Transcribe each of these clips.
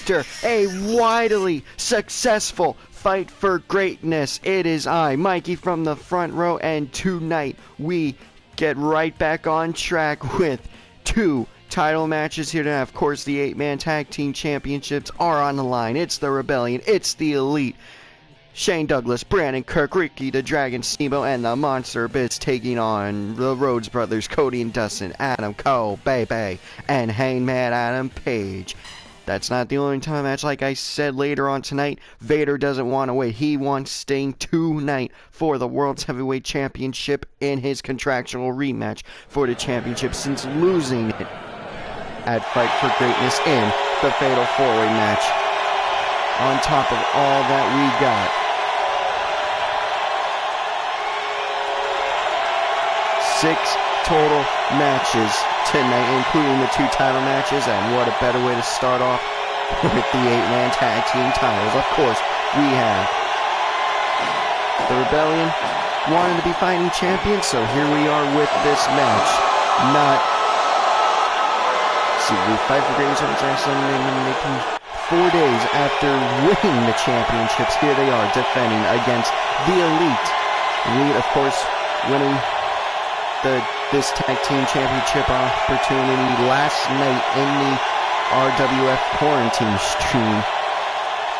after a widely successful fight for greatness, it is I, Mikey from the front row, and tonight we get right back on track with 2 title matches here tonight. Of course, the 8-man tag team championships are on the line. It's the Rebellion, it's the Elite. Shane Douglas, Brandon Kirk, Ricky the Dragon Steamboat, and the Monster Abyss taking on the Rhodes Brothers, Cody and Dustin, Adam Cole, Bebe, and Hangman Adam Page. That's not the only time match. Like I said, later on tonight, Vader doesn't want to wait. He wants Sting tonight for the World's Heavyweight Championship in his contractual rematch for the championship since losing it at Fight for Greatness in the Fatal 4-Way match. On top of all that we got, 6 total matches tonight, including the 2 title matches, and what a better way to start off with the 8-man tag team titles. Of course, we have the Rebellion wanted to be fighting champions, so here we are with this match. We fight for greatness making 4 days after winning the championships. Here they are defending against the Elite. Elite, of course, winning this tag team championship opportunity last night in the RWF quarantine stream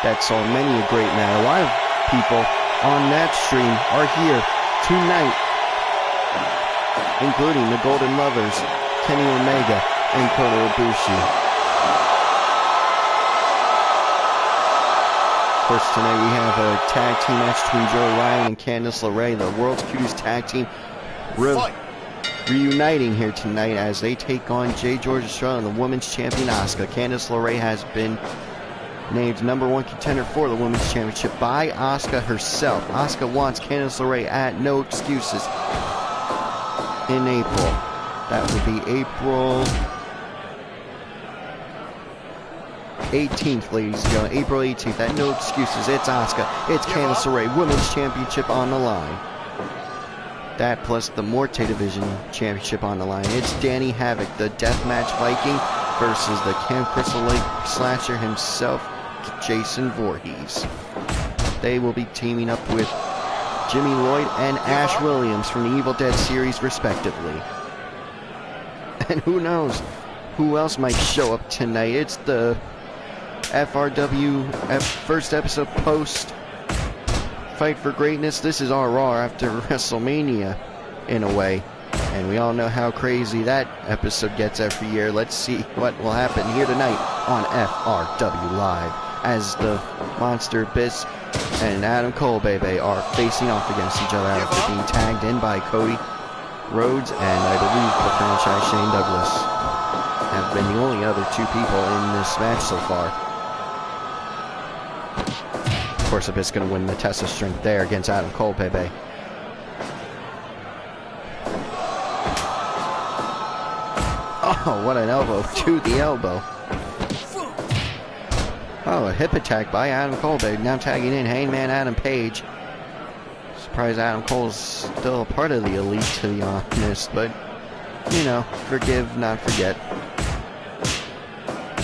that saw many a great man. A lot of people on that stream are here tonight, including the Golden Lovers, Kenny Omega and Kota Ibushi. Of course, tonight we have a tag team match between Joey Ryan and Candice LeRae, the world's cutest tag team, reuniting here tonight as they take on J. George Estrella and the women's champion Asuka. Candice LeRae has been named #1 contender for the women's championship by Asuka herself. Asuka wants Candice LeRae at No Excuses in April. That would be April 18th, ladies and gentlemen. April 18th. At No Excuses, it's Asuka. It's Candice LeRae, women's championship on the line. That plus the Morte Division Championship on the line. It's Danny Havoc, the Deathmatch Viking, versus the Camp Crystal Lake Slasher himself, Jason Voorhees. They will be teaming up with Jimmy Lloyd and Ash Williams from the Evil Dead series, respectively. And who knows who else might show up tonight. It's the FRW first episode post Fight for Greatness. This is our Raw after WrestleMania, in a way. And we all know how crazy that episode gets every year. Let's see what will happen here tonight on FRW Live, as the Monster Abyss and Adam Cole Bebe are facing off against each other after being tagged in by Cody Rhodes and I believe the franchise Shane Douglas have been the only other 2 people in this match so far. Of course, Abyss going to win the test of strength there against Adam Cole Bebe. Oh, what an elbow to the elbow. Oh, a hip attack by Adam Cole Bebe. Now tagging in Hangman Adam Page. Surprised Adam Cole's still a part of the Elite, to be honest, but, you know, forgive, not forget.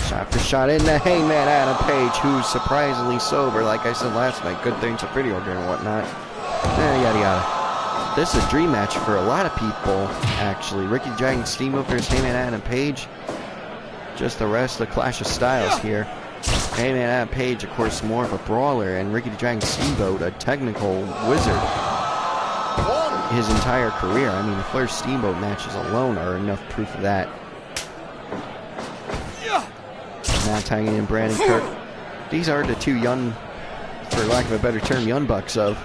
Shot for shot into Hangman Adam Page, who's surprisingly sober, like I said last night. Good things a video game and whatnot. Yada yada. This is a dream match for a lot of people, actually. Ricky the Dragon Steamboat versus Hangman Adam Page. Just the rest of the Clash of Styles here. Hangman Adam Page, of course, more of a brawler, and Ricky the Dragon Steamboat, a technical wizard. His entire career. I mean, the Flair Steamboat matches alone are enough proof of that. Now tagging in Brandon Kirk. These are the 2 young, for lack of a better term, young bucks of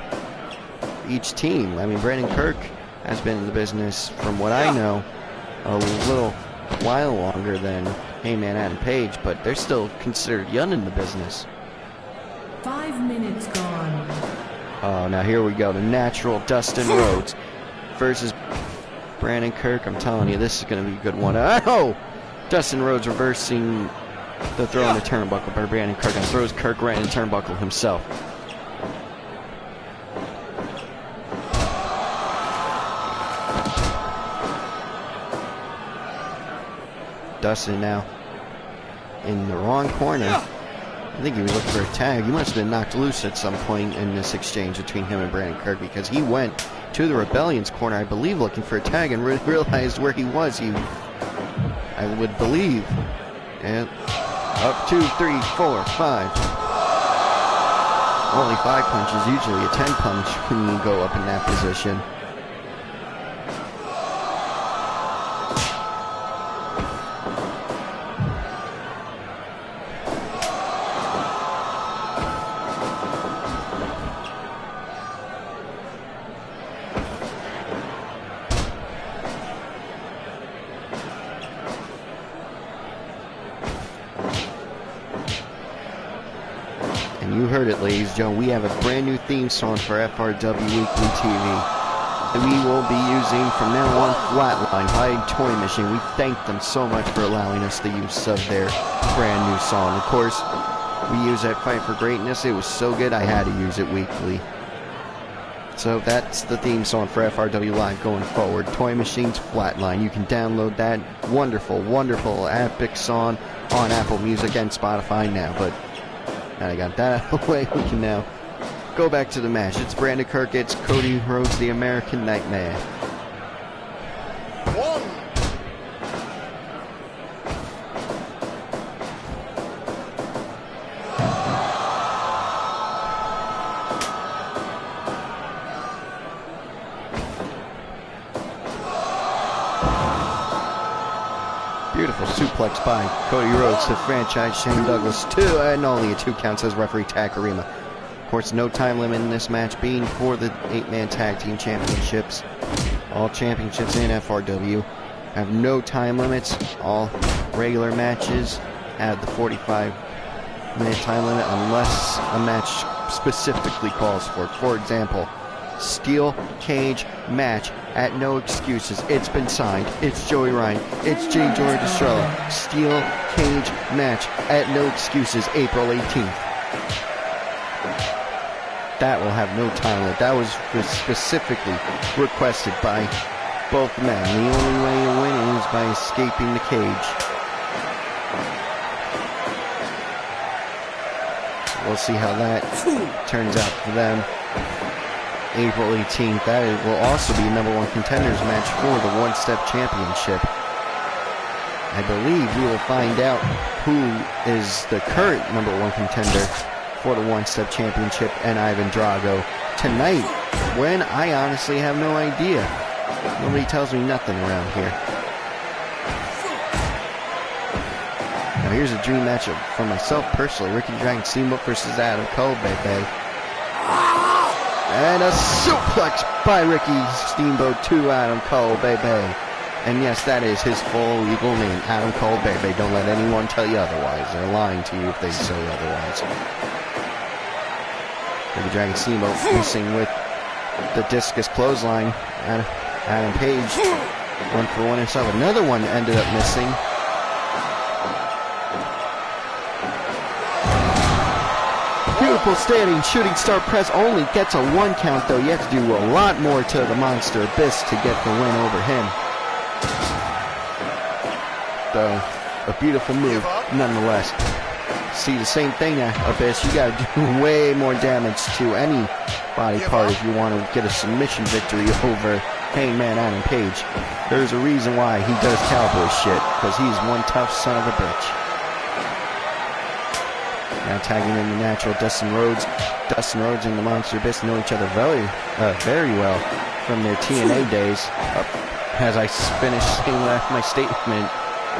each team. I mean, Brandon Kirk has been in the business, from what I know, a little while longer than Hangman Adam Page, but they're still considered young in the business. 5 minutes gone. Oh, now here we go. The natural Dustin Rhodes versus Brandon Kirk. I'm telling you, this is going to be a good one. Oh! Dustin Rhodes reversing the throw in the turnbuckle by Brandon Kirk, and throws Kirk right in the turnbuckle himself. Dustin now in the wrong corner. I think he was looking for a tag. He must have been knocked loose at some point in this exchange between him and Brandon Kirk, because he went to the Rebellion's corner, I believe, looking for a tag, and realized where he was. I would believe. And up 2, 3, 4, 5. Only 5 punches, usually a 10 punch when you go up in that position. You heard it, ladies and gentlemen. We have a brand new theme song for FRW Weekly TV that we will be using from now on. Flatline by Toy Machine. We thank them so much for allowing us the use of their brand new song. Of course, we use that Fight for Greatness. It was so good I had to use it weekly. So that's the theme song for FRW Live going forward. Toy Machine's Flatline. You can download that wonderful, wonderful, epic song on Apple Music and Spotify now. But now I got that out of the way, we can now go back to the match. It's Brandon Kirk, it's Cody Rhodes, the American Nightmare. Beautiful suplex by Cody Rhodes to franchise Shane Douglas. 2 and only a 2 count, says referee Takarima. Of course, no time limit in this match, being for the 8-man tag team championships. All championships in FRW have no time limits. All regular matches have the 45-minute time limit unless a match specifically calls for it. For example, steel cage match at No Excuses. It's been signed. It's Joey Ryan. It's J. Jordan Estrella. Steel cage match at No Excuses, April 18th. That will have no time limit. That was specifically requested by both men. The only way to win is by escaping the cage. We'll see how that turns out for them. April 18th. That will also be a #1 contenders match for the one-step championship. I believe we will find out who is the current #1 contender for the one-step championship and Ivan Drago tonight, when I honestly have no idea. Nobody tells me nothing around here. Now here's a dream matchup for myself personally. Ricky Dragon Steamboat versus Adam Cole, baby. And a suplex by Ricky Steamboat to Adam Cole, baby. And yes, that is his full legal name, Adam Cole, baby. Don't let anyone tell you otherwise. They're lying to you if they say otherwise. Ricky Dragon Steamboat missing with the discus clothesline. Adam Page, 1-for-1 himself. Another one ended up missing. Beautiful standing shooting star press, only gets a 1 count though. You have to do a lot more to the Monster Abyss to get the win over him. Though, a beautiful move nonetheless. See the same thing at Abyss, you gotta do way more damage to any body part if you want to get a submission victory over Hangman Adam Page. There's a reason why he does cowboy shit, because he's one tough son of a bitch. Now tagging in the natural Dustin Rhodes. Dustin Rhodes and the Monster Abyss know each other very well from their TNA days. As I finish saying my statement,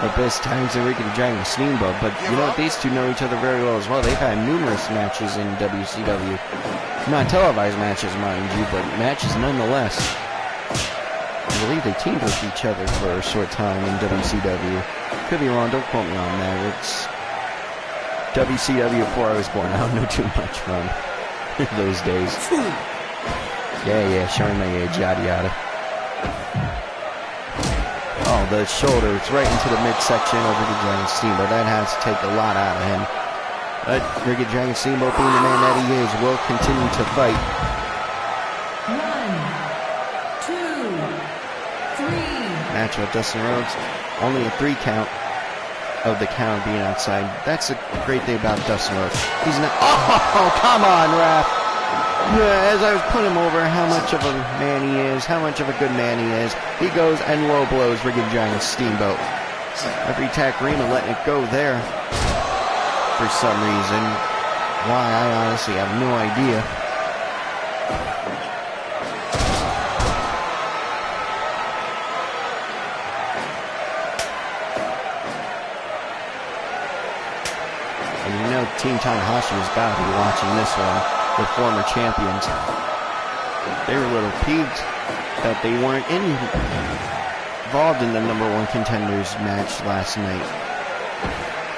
Abyss tags in Ricky the Dragon Steamboat. But you know what? These two know each other very well as well. They've had numerous matches in WCW. Not televised matches, mind you, but matches nonetheless. I believe they teamed with each other for a short time in WCW. Could be wrong, don't quote me on that. It's WCW before I was born. I don't know too much from those days. Yeah, showing my age, yada yada. Oh, the shoulder, it's right into the midsection of Ricky Dragon Steamboat. That has to take a lot out of him. But Ricky Dragon Steamboat, being the man that he is, will continue to fight. 1, 2, 3. Match with Dustin Rhodes, only a 3 count. of the count being outside. That's the great thing about Dustin Rhodes. He's not. Oh, come on, ref. As I was putting him over, how much of a man he is, how much of a good man he is. He goes and low blows Ricky the Dragon Steamboat. Every Takarima letting it go there for some reason. Why, I honestly have no idea. And you know Team Tanahashi has got to be watching this one, the former champions. They were a little peeved that they weren't involved in the #1 contenders match last night.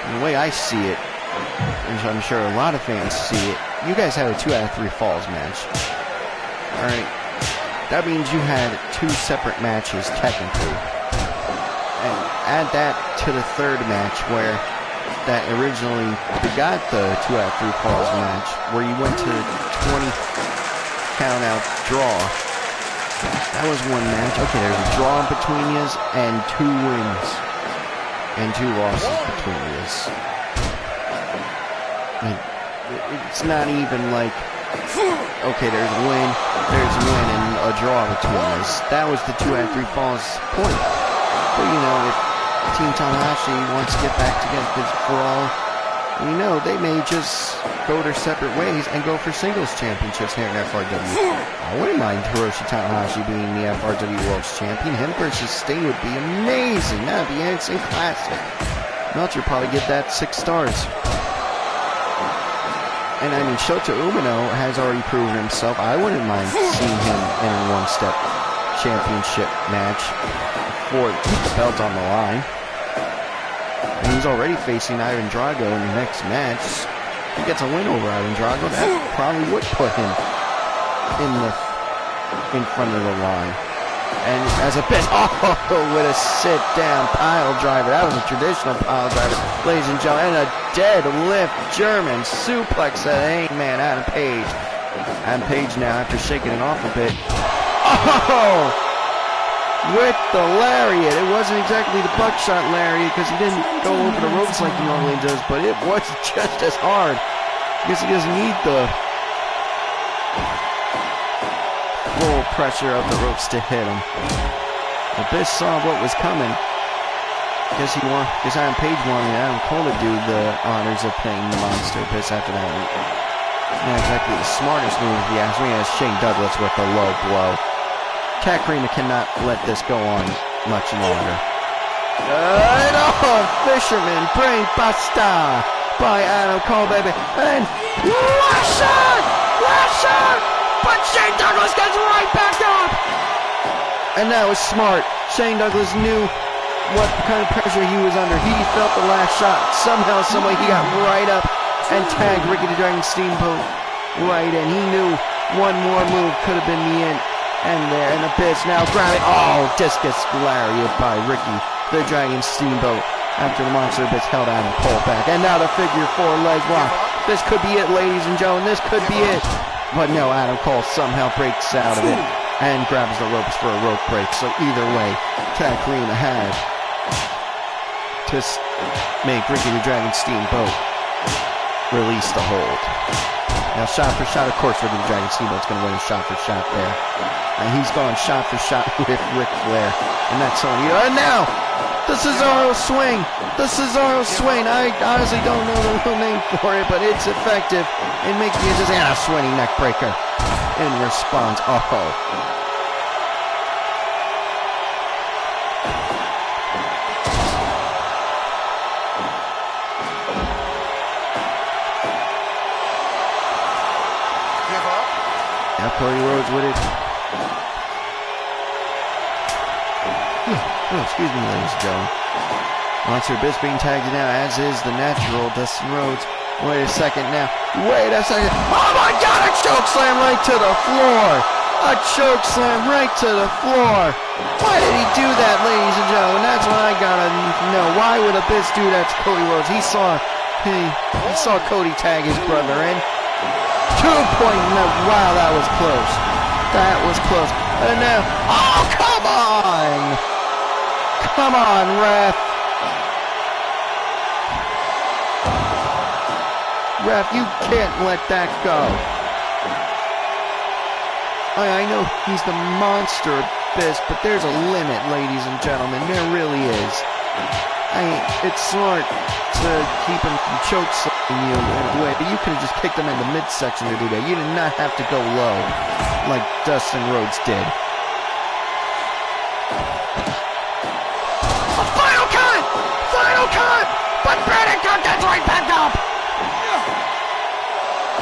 And the way I see it, and I'm sure a lot of fans see it, you guys had a 2 out of 3 falls match. Alright, that means you had 2 separate matches technically. And add that to the third match where that originally begot the 2 out of 3 falls match, where you went to 20 count out draw. That was one match. Okay, there's a draw between yous and 2 wins and 2 losses between yous. It's not even like, okay, there's a win and a draw between us. That was the 2 out of 3 falls point. But you know, if Team Tanahashi wants to get back together, because for all we know, they may just go their separate ways and go for singles championships here in FRW. I wouldn't mind Hiroshi Tanahashi being the FRW World's Champion. Him versus Sting would be amazing. That would be an instant classic. Meltzer probably give that 6 stars. And I mean, Shota Umino has already proven himself. I wouldn't mind seeing him in a one-step championship match for the belt on the line. And he's already facing Ivan Drago in the next match. If he gets a win over Ivan Drago, that probably would put him in front of the line. And as a best, with a sit-down pile driver. That was a traditional pile driver, ladies and gentlemen. And a deadlift German suplex that Hangman Adam Page. Adam Page now, after shaking it off a bit. With the lariat. It wasn't exactly the buckshot lariat because he didn't go over the ropes like he normally does, but it was just as hard because he doesn't need the full pressure of the ropes to hit him. Abyss saw what was coming because Adam Page wanted Adam Cole to do the honors of playing the Monster Abyss after that. Not exactly the smartest move if you ask me, as Shane Douglas with a low blow. Takarima cannot let this go on much longer. Fisherman brain buster by Adam Cole, baby. And Lasher! But Shane Douglas gets right back up! And that was smart. Shane Douglas knew what kind of pressure he was under. He felt the last shot. Somehow, someway, he got right up and tagged Ricky the Dragon Steamboat right in. He knew one more move could have been the end. And there, and Abyss now grabbing, discus lariat by Ricky the Dragon Steamboat after the Monster Abyss held Adam Cole back. And now the figure 4 leg lock. This could be it, ladies and gentlemen. This could be it. But no, Adam Cole somehow breaks out of it and grabs the ropes for a rope break. So either way, Takarima had to make Ricky the Dragon Steamboat release the hold. Now, shot for shot, of course, Ricky the Dragon Steamboat's going to win a shot for shot there. And he's gone shot for shot with Ric Flair. And that's on you. And now, the Cesaro swing. The Cesaro swing. I honestly don't know the real name for it, but it's effective in making it just a swinging neck breaker in response. Now Cody Rhodes with it. Excuse me, ladies and gentlemen. Monster Abyss being tagged now, as is the natural Dustin Rhodes. Wait a second now. Wait a second. Oh my God! A choke slam right to the floor. A choke slam right to the floor. Why did he do that, ladies and gentlemen? That's what I gotta know. Why would Abyss do that to Cody Rhodes? He saw Cody tag his brother in. 2 point. Wow, that was close. That was close. And now, come on! Come on, ref! ref. You can't let that go. I know he's the monster abyss, but there's a limit, ladies and gentlemen. There really is. It's smart to keep him from chokeslamming you in a way, but you could have just kicked him in the midsection to do that. You did not have to go low like Dustin Rhodes did. A final cut! Final cut! But Brandon Cook gets right back up!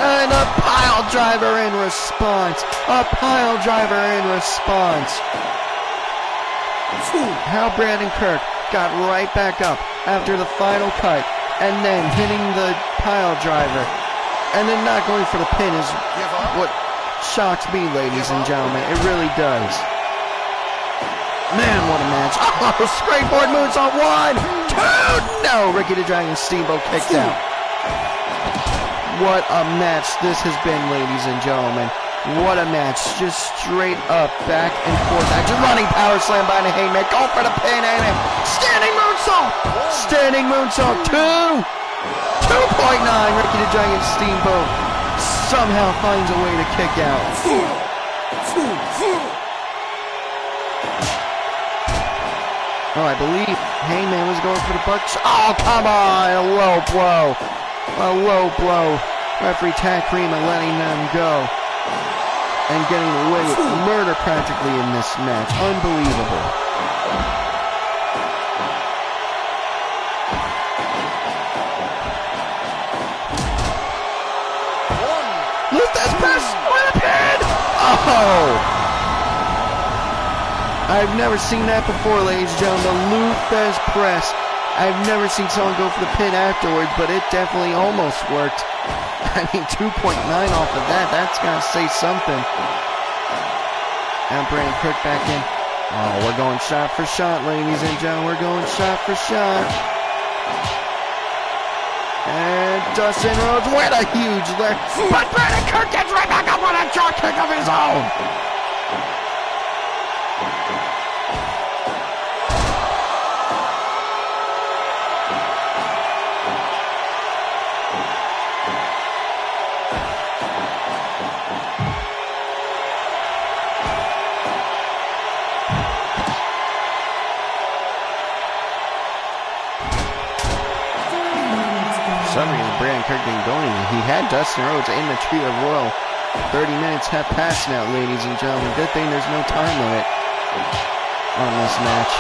And a pile driver in response. A pile driver in response. How Brandon Kirk got right back up after the final cut and then hitting the pile driver and then not going for the pin is what shocks me, ladies and gentlemen. It really does. Man, what a match. Oh, springboard moonsault. 1, 2. No, Ricky the Dragon Steamboat kicked out. What a match this has been, ladies and gentlemen. What a match. Just straight up, back and forth action. Running power slam by the Hangman. Go for the pin and a standing moonsault. Standing moonsault. 2. 2.9. Ricky the Dragon Steamboat somehow finds a way to kick out. Oh, I believe Hangman was going for the buck. Oh, come on. A low blow. A low blow. Referee Tad Creamer letting them go. And getting away with murder practically in this match. Unbelievable. Luthez press with a pin! Oh! I've never seen that before, ladies and gentlemen. The Luthez press. I've never seen someone go for the pin afterwards, but it definitely almost worked. I mean, 2.9 off of that. That's got to say something. Now Brandon Kirk back in. Oh, we're going shot for shot, ladies and gentlemen. We're going shot for shot. And Dustin Rhodes with a huge leg. But Brandon Kirk gets right back up on a jaw kick of his own. For some reason, Brandon Kirk didn't go anywhere. He had Dustin Rhodes in the tree of woe. 30 minutes have passed now, ladies and gentlemen. Good thing there's no time limit on this match.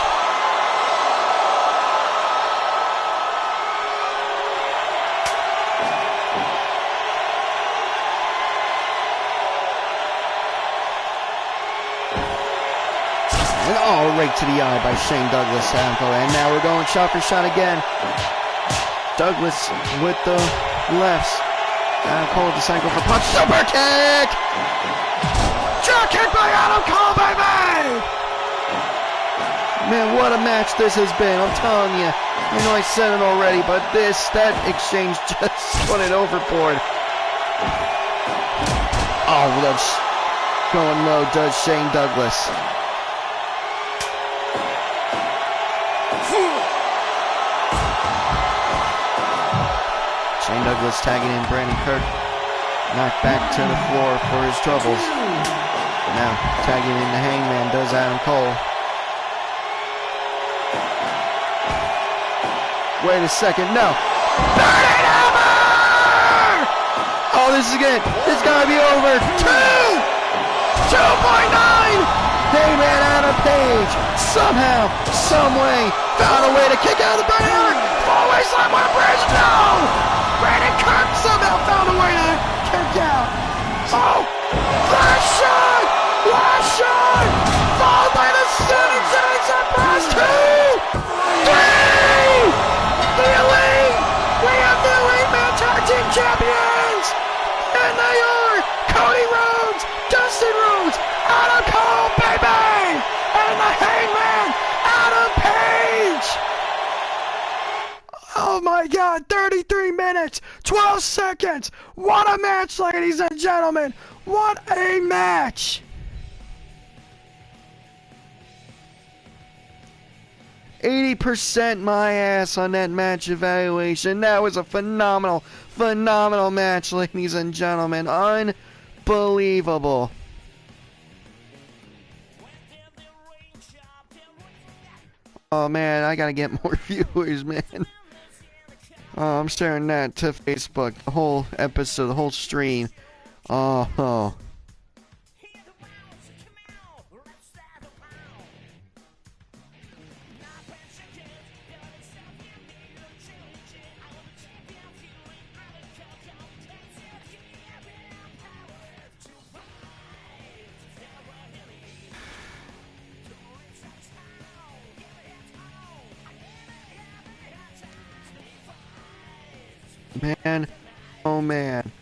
And oh, right to the eye by Shane Douglas. And now we're going shot for shot again. Douglas with the lefts. Cole to cycle for punch. Super kick! Jaw kick by Adam Cole, baby! Man, what a match this has been. I'm telling you. I know I said it already, but that exchange just put it overboard. Oh, that's going low, does Shane Douglas. Shane Douglas tagging in Brandon Kirk. Knocked back to the floor for his troubles. Now tagging in the Hangman does Adam Cole. Wait a second, no. Burning Hammer! Oh, this is good. It's gotta be over. 2.9! Hangman Adam Page somehow, someway, found a way to kick out of the barrier. Four-way slam on a bridge. No! Brandon Kirk somehow found a way to kick out. Oh! Last shot! Last shot! Followed by the standing sunset press. 2! 3! The Elite! We have the Elite Tag Team Champions! And they are Cody Rhodes, Dustin Rhodes, Adam Cole, baby! And the Hangman, Adam Page! Oh my God, 33 minutes, 12 seconds. What a match, ladies and gentlemen. What a match. 80% my ass on that match evaluation. That was a phenomenal, phenomenal match, ladies and gentlemen. Unbelievable. Oh man, I gotta get more viewers, man. Oh, I'm sharing that to Facebook. The whole episode, the whole stream. Oh. Man, oh man,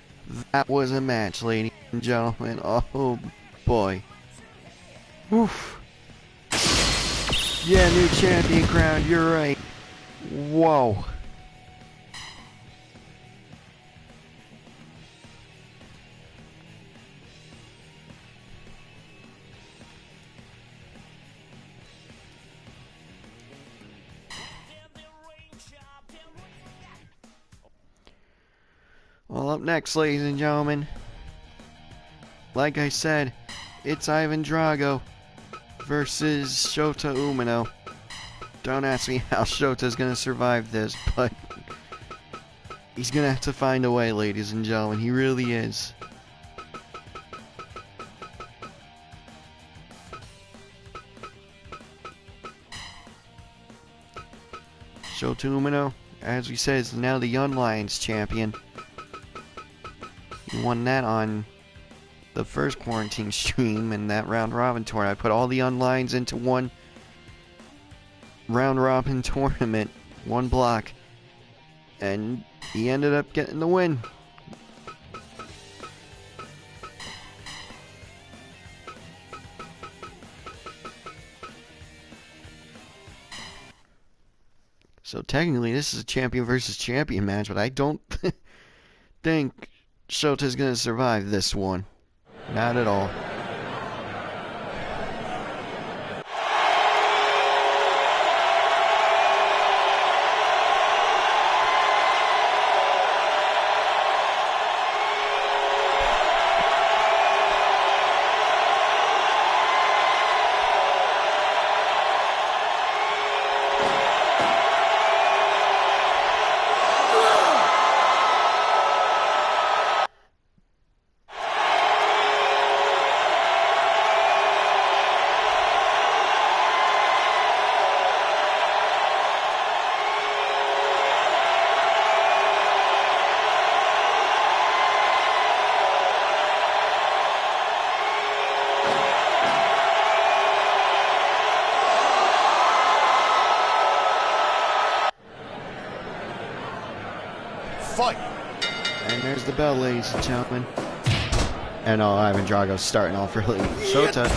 that was a match, ladies and gentlemen. Oh boy. Oof. Yeah, new champion crowned, you're right. Whoa. Well, up next, ladies and gentlemen, like I said, it's Ivan Drago versus Shota Umino. Don't ask me how Shota's gonna survive this, but he's gonna have to find a way, ladies and gentlemen. He really is. Shota Umino, as we said, is now the Young Lions champion. He won that on the first quarantine stream in that round robin tournament. I put all the unlines into one round robin tournament, one block, and he ended up getting the win. So technically this is a champion versus champion match, but I don't think Shota's gonna survive this one. Not at all. Fight. And there's the bell, ladies and gentlemen. And Ivan Drago's starting off early. Shota,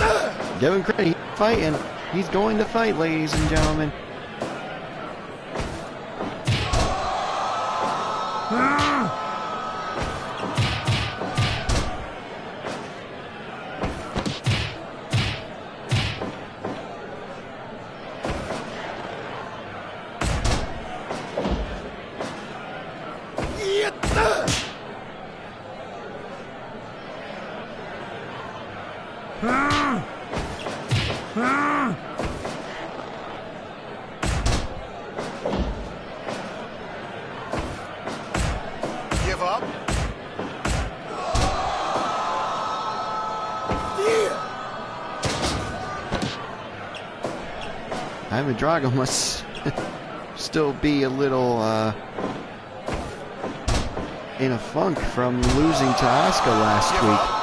give him credit, he's fighting. He's going to fight, ladies and gentlemen. Give up. Ivan Drago must still be a little in a funk from losing to Asuka last week.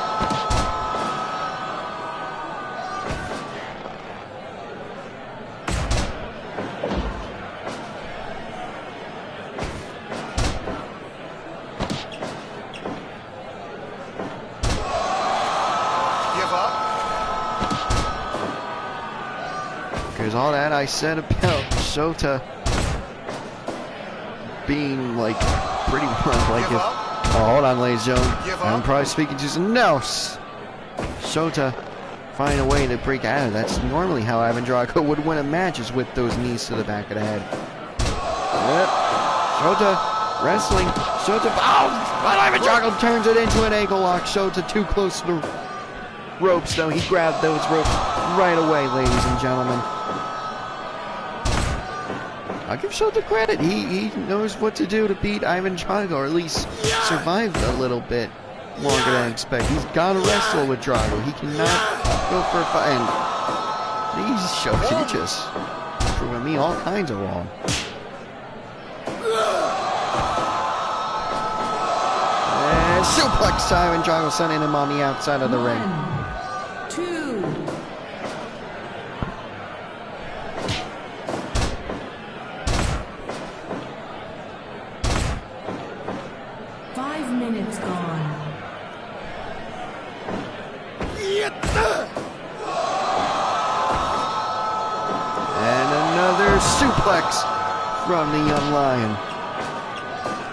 Because all that I said about Shota being like pretty much like if, oh, hold on, ladies and gentlemen, I'm probably speaking to some no. Shota find a way to break out of it. That's normally how Ivan Drago would win a match, is with those knees to the back of the head. Yep. Shota wrestling. Shota. Oh! But Ivan Drago turns it into an ankle lock. Shota too close to the ropes, though. He grabbed those ropes right away, ladies and gentlemen. I'll give Shota credit. He knows what to do to beat Ivan Drago, or at least survive a little bit longer than expected. He's got to wrestle with Drago. He cannot go for a fight. And these Shota just proving me all kinds of wrong. And suplex to Ivan Drago, sending him on the outside of the ring. 2. Minutes gone. And another suplex from the young lion.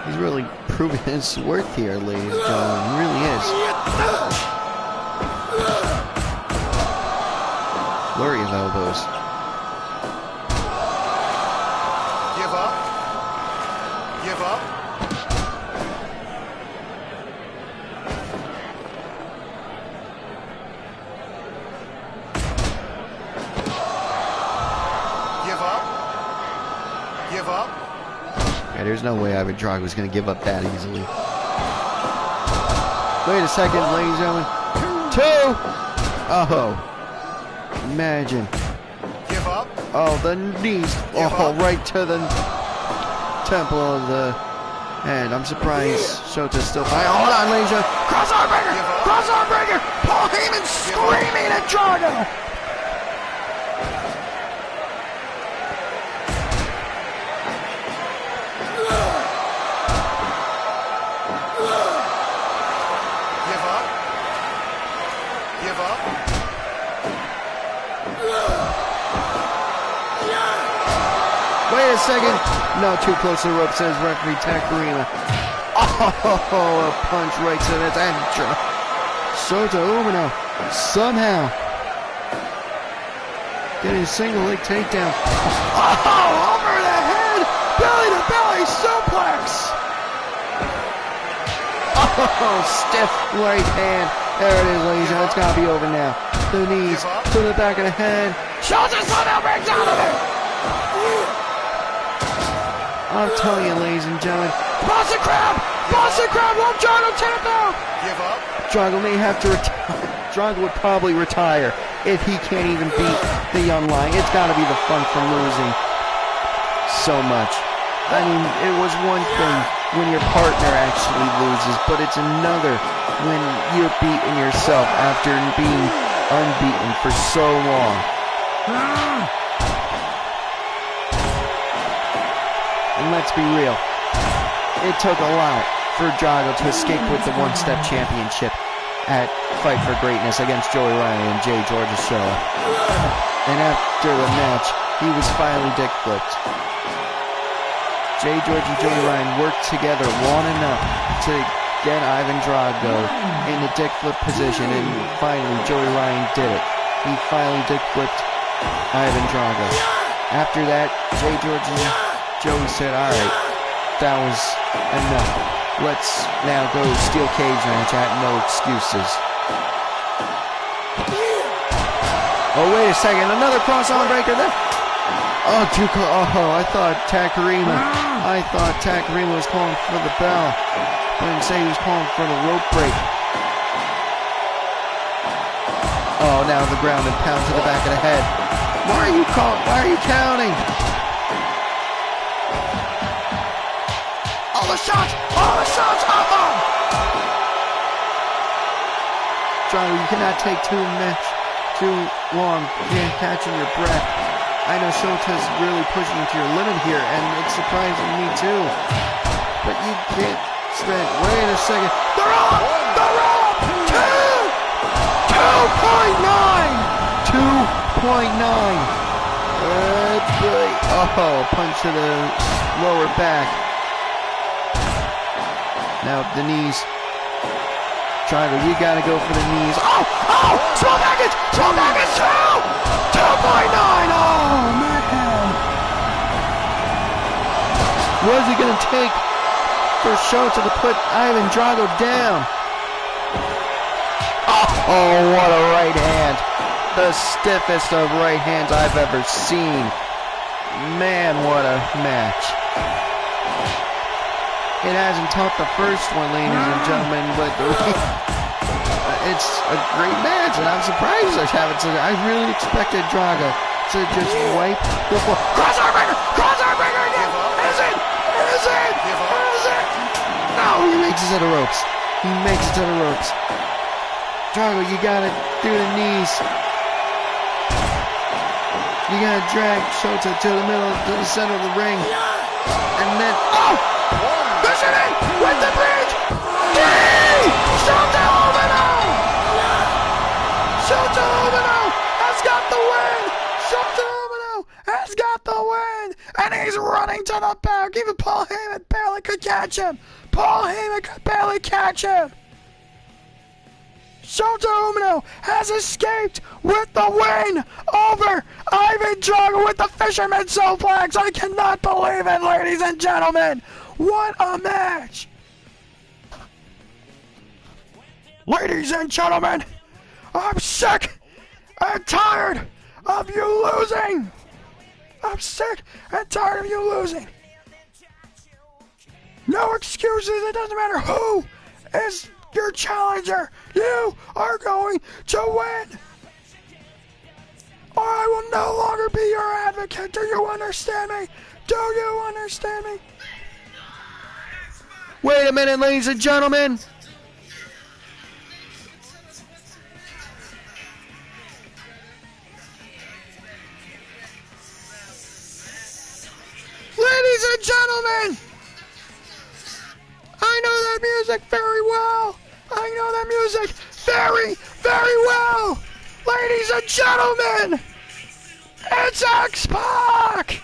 He's really proving his worth here, ladies and gentlemen. He really is. Flurry of elbows. Give up. Give up. Give up. Yeah, there's no way Ivan Drago was going to give up that easily. Wait a second, ladies and gentlemen. 2! Oh, imagine. Give up. Oh, the knees. Oh, right to the temple of the head. I'm surprised Shota's still fighting. Hold on, ladies and gentlemen. Cross-arm breaker! Cross-arm breaker! Paul Heyman screaming at Drago! Wait a second. No, too close to the rope, says referee Takarima. Oh, a punch right to the head. Shota Umino somehow getting a single leg takedown. Oh, over the head. Belly to belly suplex. Oh, stiff right hand. There it is, ladies and gentlemen. It's got to be over now. The knees to the back of the head. Shota somehow breaks out of it. I'm telling you, ladies and gentlemen. Boston Crab! Boston Crab! Will Drago tap out? Give up. Drago may have to retire. Drago would probably retire if he can't even beat the young lion. It's got to be the fun from losing so much. I mean, it was one thing when your partner actually loses, but it's another when you're beating yourself after being unbeaten for so long. And let's be real, it took a lot for Drago to escape with the one-step championship at Fight for Greatness against Joey Ryan and Jay George's show. And after the match, he was finally dick flipped. Jay George and Joey Ryan worked together long enough to get Ivan Drago in the dick flip position, and finally Joey Ryan did it. He finally dick flipped Ivan Drago. After that, Jay George and Joey said, alright, that was enough. Let's now go steel cage match at No Excuses. Oh, wait a second, another cross-arm breaker there. Oh, too close. Oh, I thought Takarima was calling for the bell. I didn't say he was calling for the rope break. Oh, now the ground and pound to the back of the head. Why are you counting? All the shots! Drago, you cannot take too long catching your breath. I know Shota's really pushing you to your limit here, and it's surprising me too. But you can't spend. Wait a second. They're up! 2.9! Oh, punch to the lower back. Now the knees Drago, you gotta go for the knees. Oh! Oh! Small package! Small package! 2.9! Oh, man! What's it gonna take for Shota to put Ivan Drago down? Oh, what a right hand. The stiffest of right hands I've ever seen. Man, what a match. It hasn't topped the first one, ladies and gentlemen, but it's a great match, and I'm surprised I haven't seen it. I really expected Drago to just wipe the floor. Crossarm breaker! Crossarm breaker again! Is it? Is it? Is it? No, he makes it to the ropes. He makes it to the ropes. Drago, you gotta do the knees. You gotta drag Shota to the middle, to the center of the ring. And then, oh! Push it in with the bridge! Three! Shota Umino! Shota Umino has got the win! Shota Umino has got the win! And he's running to the back. Even Paul Heyman barely could catch him. Paul Heyman could barely catch him. Shota Umino has escaped with the win over Ivan Drago with the Fisherman Suplex. I cannot believe it, ladies and gentlemen. What a match. Ladies and gentlemen, I'm sick and tired of you losing. I'm sick and tired of you losing. No excuses. It doesn't matter who is your challenger. You are going to win, or I will no longer be your advocate. Do you understand me? Do you understand me? Wait a minute, ladies and gentlemen. Ladies and gentlemen, I know that music very well. I know that music very, very well. Ladies and gentlemen, it's X-Pac.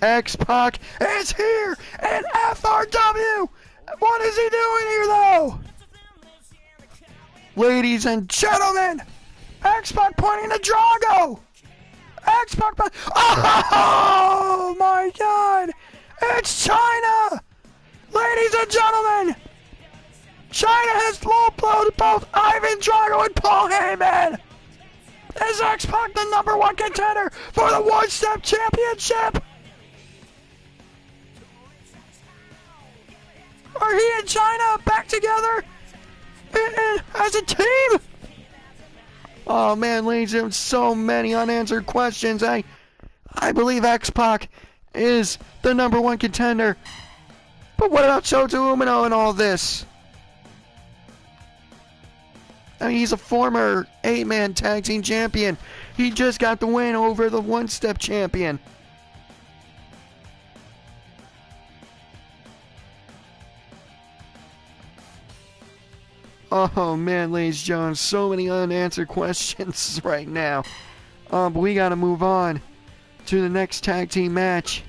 X-Pac is here in FRW. What is he doing here, though? Ladies and gentlemen, X-Pac pointing to Drago. X-Pac, oh my God! It's China, ladies and gentlemen. China has low-blowed both Ivan Drago and Paul Heyman. Is X-Pac the #1 contender for the one-step championship? Are he and China back together as a team? Oh man, ladies and gentlemen, so many unanswered questions. I believe X-Pac is the #1 contender. But what about Shota Umino and all this? I mean, he's a former 8-man tag team champion. He just got the win over the one-step champion. Oh man, ladies and gentlemen, so many unanswered questions right now. But we gotta move on to the next tag team match.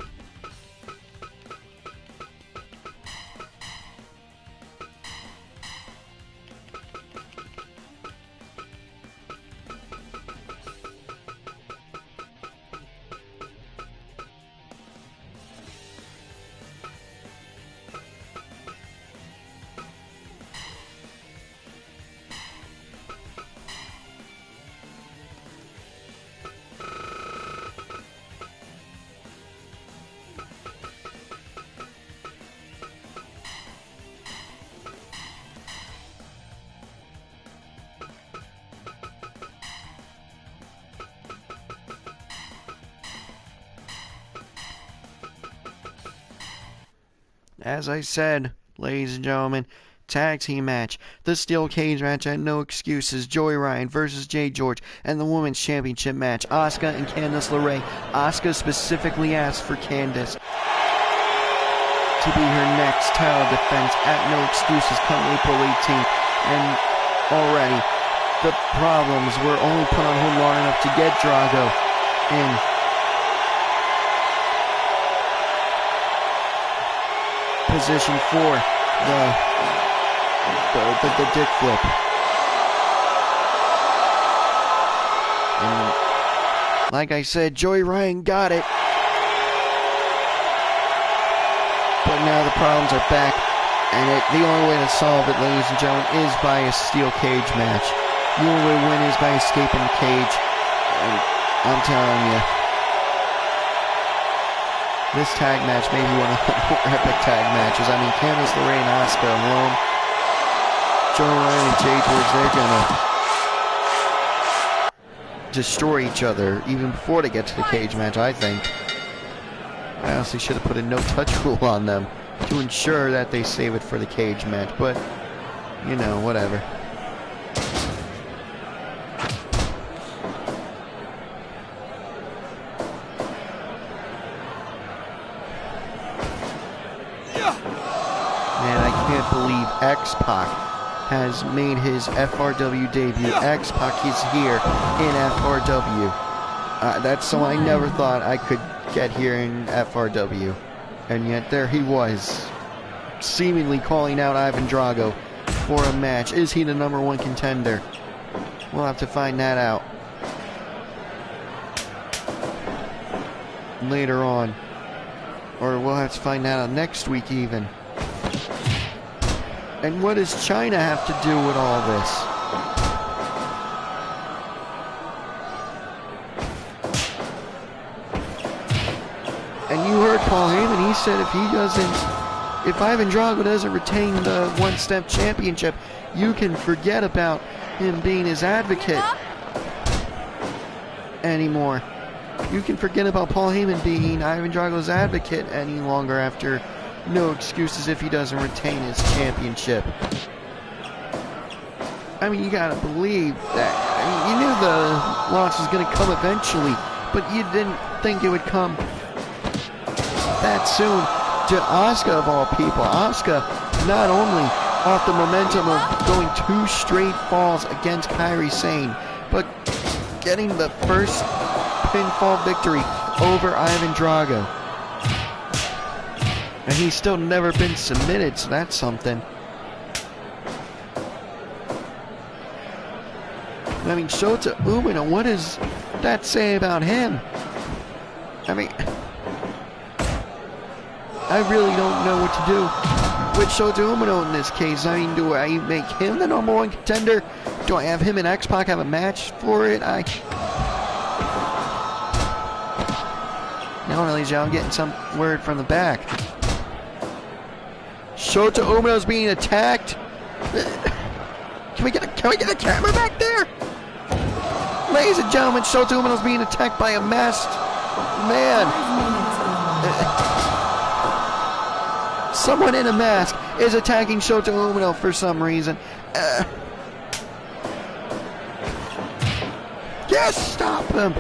As I said, ladies and gentlemen, tag team match. The steel cage match at No Excuses. Joey Ryan versus Jay George. And the women's championship match. Asuka and Candice LeRae. Asuka specifically asked for Candice to be her next title defense at No Excuses come April 18th. And already, the problems were only put on hold long enough to get Drago in position for the dick flip. And like I said, Joey Ryan got it. But now the problems are back, and the only way to solve it, ladies and gentlemen, is by a steel cage match. The only way to win is by escaping the cage. And I'm telling you, this tag match may be one of the more epic tag matches. I mean, Candice LeRae and Asuka alone. Joey Ryan and Jay George, they're gonna destroy each other even before they get to the cage match, I think. I honestly should have put a no-touch rule on them to ensure that they save it for the cage match, but, you know, whatever. Man, I can't believe X-Pac has made his FRW debut. X-Pac is here in FRW. That's someone I never thought I could get here in FRW. And yet there he was, seemingly calling out Ivan Drago for a match. Is he the #1 contender? We'll have to find that out later on. Or we'll have to find that out next week even. And what does China have to do with all this? And you heard Paul Heyman, he said if Ivan Drago doesn't retain the one-step championship, you can forget about him being his advocate anymore. You can forget about Paul Heyman being Ivan Drago's advocate any longer after no excuses if he doesn't retain his championship. I mean, you gotta believe that. I mean, you knew the loss was gonna come eventually, but you didn't think it would come that soon to Asuka of all people. Asuka, not only off the momentum of going 2 straight falls against Kairi Sane, but getting the first pinfall victory over Ivan Drago. And he's still never been submitted, so that's something. I mean, Shota Umino, what does that say about him? I mean, I really don't know what to do with Shota Umino in this case. I mean, do I make him the #1 contender? Do I have him and X-Pac have a match for it? No, ladies and gentlemen, I'm getting some word from the back. Shota Umino's being attacked. Can we get a camera back there? Ladies and gentlemen, Shota Umino's being attacked by a masked man. Someone in a mask is attacking Shota Umino for some reason. Yes, stop him!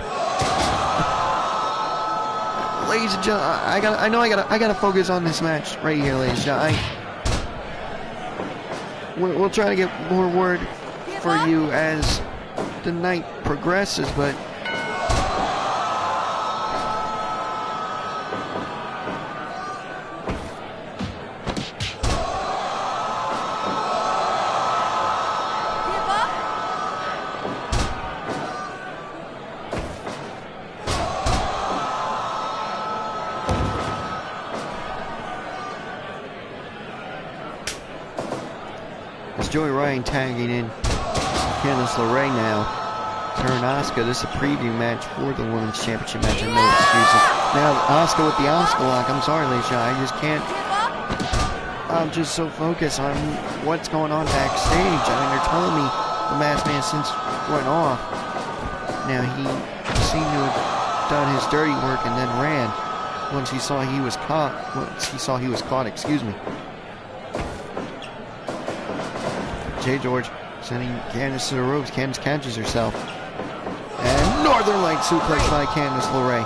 Ladies and gentlemen, I gotta focus on this match right here, ladies and gentlemen. We'll try to get more word for you as the night progresses, but Joey Ryan tagging in Candice LeRae now. Her and Asuka. This is a preview match for the Women's Championship match. No excuses. Now Asuka with the Asuka lock. I'm sorry, ladies and gentlemen. I just can't. I'm just so focused on what's going on backstage. I mean, they're telling me the masked man since went off. Now he seemed to have done his dirty work and then ran once he saw he was caught. Excuse me. Jay George sending Candice to the ropes. Candice catches herself. And Northern Light suplex by Candice LeRae.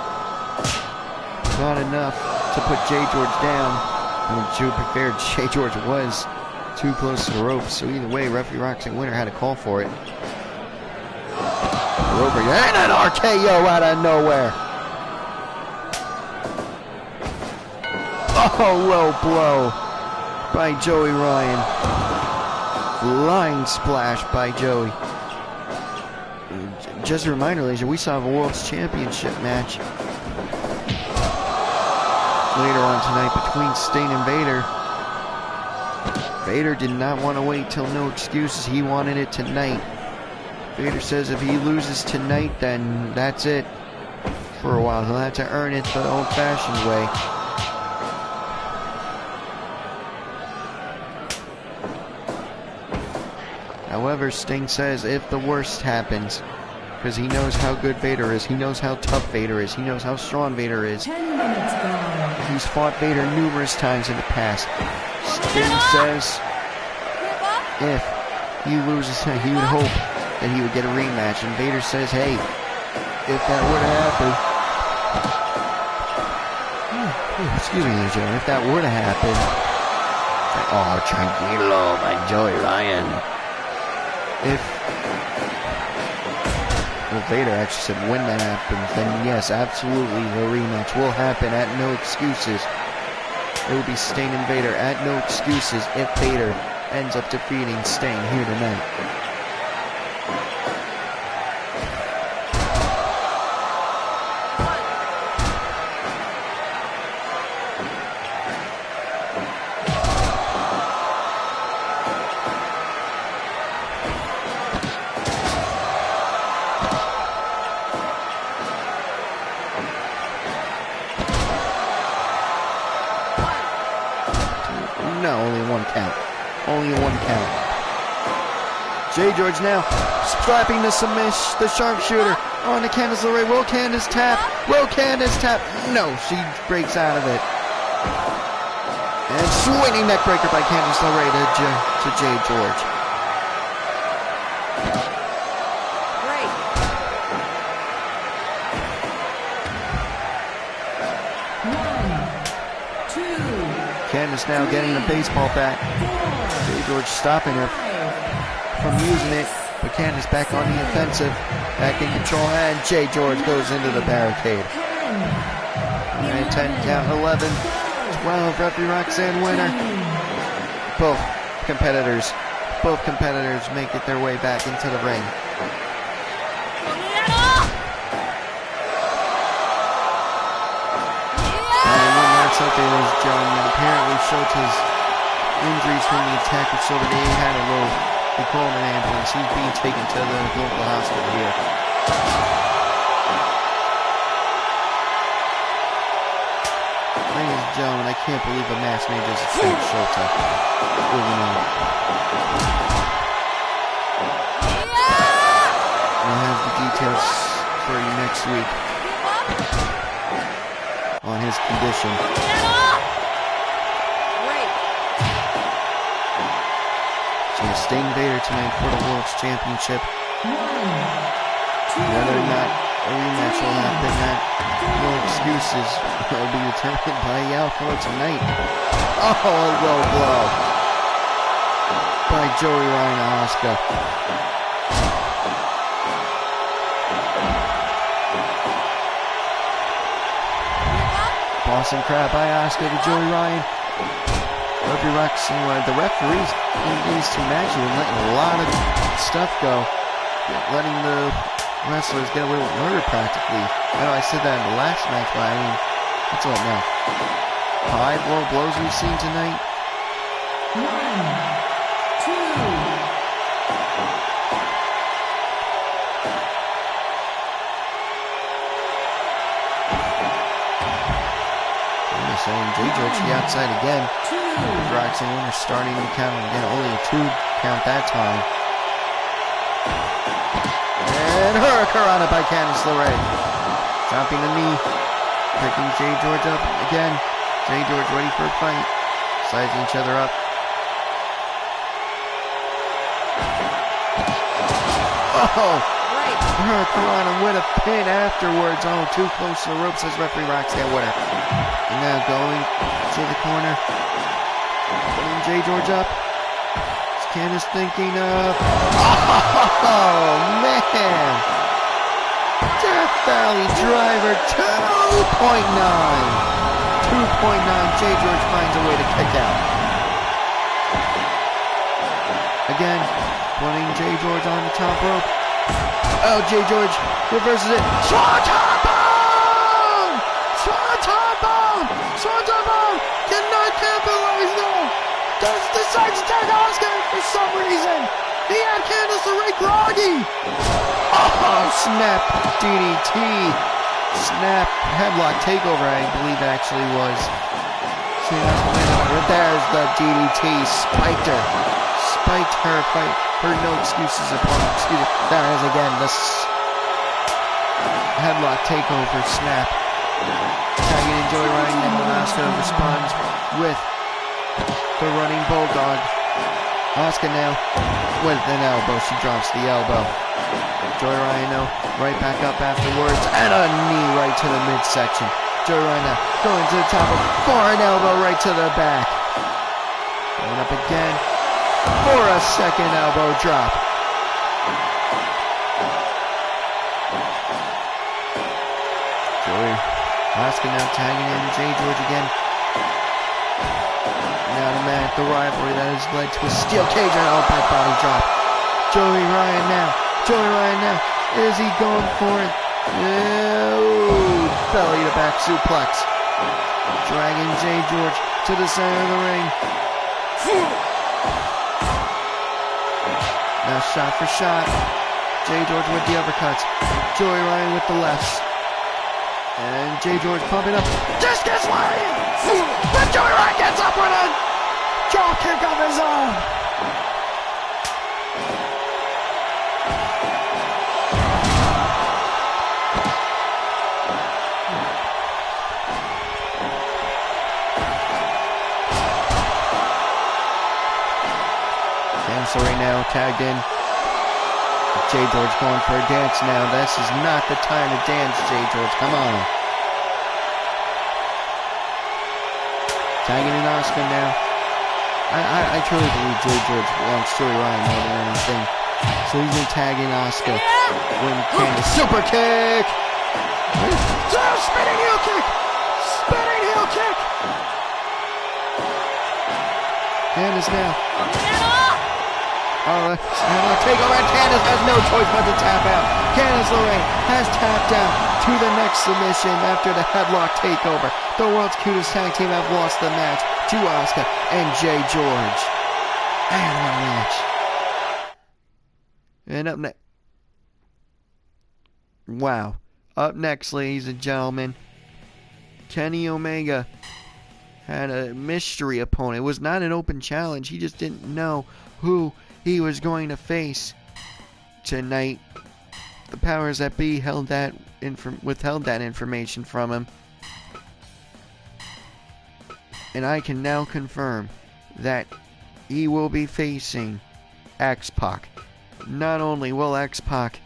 Not enough to put Jay George down. I mean, to be fair, Jay George was too close to the ropes. So either way, referee Roxanne Winter had to call for it. Rover and an RKO out of nowhere. Oh, low blow by Joey Ryan. Flying splash by Joey. Just a reminder, ladies, we saw a World's Championship match later on tonight between Sting and Vader. Vader did not want to wait till No Excuses. He wanted it tonight. Vader says if he loses tonight, then that's it for a while. He'll have to earn it the old-fashioned way. However, Sting says if the worst happens, because he knows how good Vader is, he knows how tough Vader is, he knows how strong Vader is. 10 minutes gone. He's fought Vader numerous times in the past. Sting says if he loses, he would hope that he would get a rematch. And Vader says, hey, if that were to happen, excuse me, ladies and gentlemen, if that were to happen, oh, tranquilo by Joey Ryan. If Vader actually said when that happens, then yes, absolutely, the rematch will happen at No Excuses. It will be Sting and Vader at No Excuses if Vader ends up defeating Sting here tonight. No, only one count. Only one count. J. George now strapping the sharpshooter on the Candice LeRae. Will Candice tap? Will Candice tap? No, she breaks out of it. And swinging neckbreaker by Candice LeRae to J. George. Candice now getting the baseball bat. J. George stopping her from using it, but Candice back on the offensive, back in control, and J. George goes into the barricade. Alright, 10 count, 11, 12, referee Roxanne winner. Both competitors make it their way back into the ring. Something was John apparently showed his injuries from the attack of Silver. They had a little, they call him an ambulance. He's being taken to the local hospital here. Ladies and gentlemen, I can't believe a mass made this at Shota. We'll have the details for you next week on his condition. So Sting Vader tonight for the World's Championship. Whether or not a rematch will happen at No Excuses will be determined by the outcome tonight. Oh, a low blow by Joey Ryan and Asuka. Boston Crab by Asuka to Joey Ryan. Referee Roxanne, the referees in these two matches were letting a lot of stuff go. Letting the wrestlers get away with murder practically. I know I said that in the last match, but I mean, what's up now? 5 low blows we've seen tonight. 1, 2. Saying J. George to the outside again. Roxanne Winter starting to count again. Only a 2 count that time. And Hurricanrana by Candice LeRae. Dropping the knee. Picking J. George up again. J. George ready for a fight. Sizing each other up. Oh! Hurricanrana with a pin afterwards. Oh, too close to the rope, says referee Roxanne Winter. And now going to the corner. Putting J. George up. Is Candice thinking of... Oh, man! Death Valley Driver 2.9. 2.9. Jay George finds a way to kick out. Again, putting Jay George on the top rope. Oh, Jay George reverses it. Swanton bomb! Swanton bomb! Swanton bomb! Cannot capitalize though. Decides to tag Asuka for some reason. He had Candice LeRae groggy. Oh, snap DDT. Snap headlock takeover, I believe it actually was. See, there's the DDT. Spiked her. Spiked her. Her no excuses opponent. Excuse me. There is again the headlock takeover. Snap. Tagging in Joey Ryan, and Asuka responds with the running bulldog. Asuka now with an elbow. She drops the elbow. Joey Rhino right back up afterwards, and a knee right to the midsection. Joey Rhino going to the top of for an elbow right to the back. Going up again for a second elbow drop. Joey Asuka now tagging in Jay George again. Now the man, the rivalry that has led to a steel cage and an back body drop. Joey Ryan now. Joey Ryan now. Is he going for it? No. Belly to back suplex. Dragging Jay George to the center of the ring. Now shot for shot. Jay George with the uppercuts. Joey Ryan with the lefts. And Jay George pumping up. Discus Lariat! But Joey Ryan gets up with a jaw kick of his own. Candice LeRae now tagged in. Jay George going for a dance now. This is not the time to dance, Jay George. Come on. Tagging in Asuka now. I truly believe Jay George wants Joey Ryan more than anything. So he's going to tag in Asuka when Candice. Super kick! Spinning heel kick! Spinning heel kick! Candice now. Oh, takeover, and Candice has no choice but to tap out. Candice LeRae has tapped out to the next submission after the headlock takeover. The world's cutest tag team have lost the match to Asuka and Jay George. And what a match. And up next. Wow. Up next, ladies and gentlemen, Kenny Omega had a mystery opponent. It was not an open challenge. He just didn't know who he was going to face tonight. The powers that be withheld that information from him. And I can now confirm that he will be facing X-Pac. Not only will X-Pac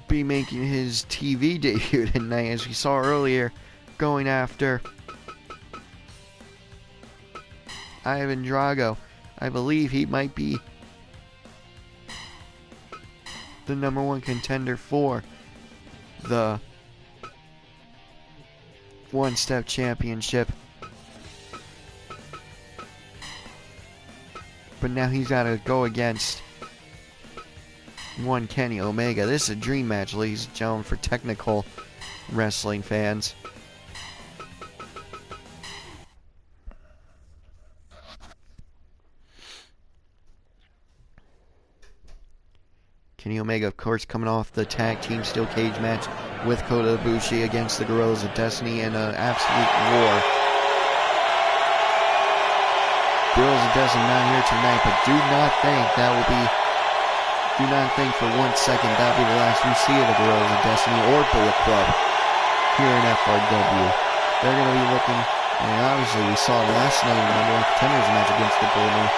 be making his TV debut tonight, as we saw earlier, going after Ivan Drago. I believe he might be the #1 contender for the one-step championship. But now he's got to go against one Kenny Omega. This is a dream match, ladies and gentlemen, for technical wrestling fans. Kenny Omega, of course, coming off the tag team steel cage match with Kota Ibushi against the Guerrillas of Destiny in an absolute war. Guerrillas of Destiny not here tonight, but do not think for 1 second that'll be the last we see of the Guerrillas of Destiny or Bullet Club here in FRW. They're going to be looking, and obviously we saw last night in the #1 contenders match against the Elite.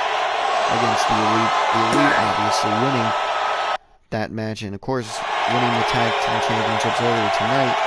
The Elite obviously winning that match, and of course winning the tag team championships earlier tonight.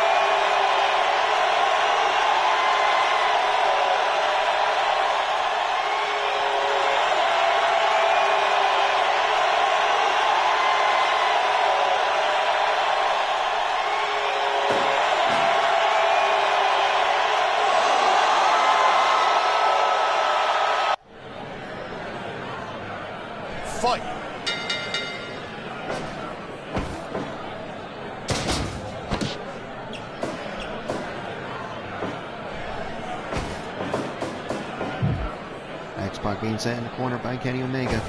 Fight. X-Pac being set in the corner by Kenny Omega.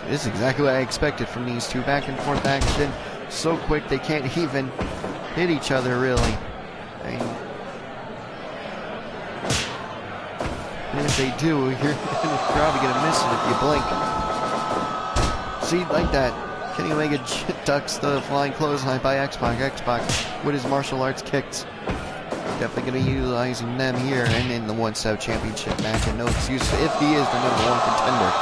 This is exactly what I expected from these two. Back and forth action. So quick they can't even hit each other, really. I mean, and if they do, you're probably going to miss it if you blink. See, like that. Kenny Omega ducks the flying clothesline by X-Pac. X-Pac with his martial arts kicks. Definitely going to be utilizing them here and in the One Step Championship match. And no excuse if he is the #1 contender.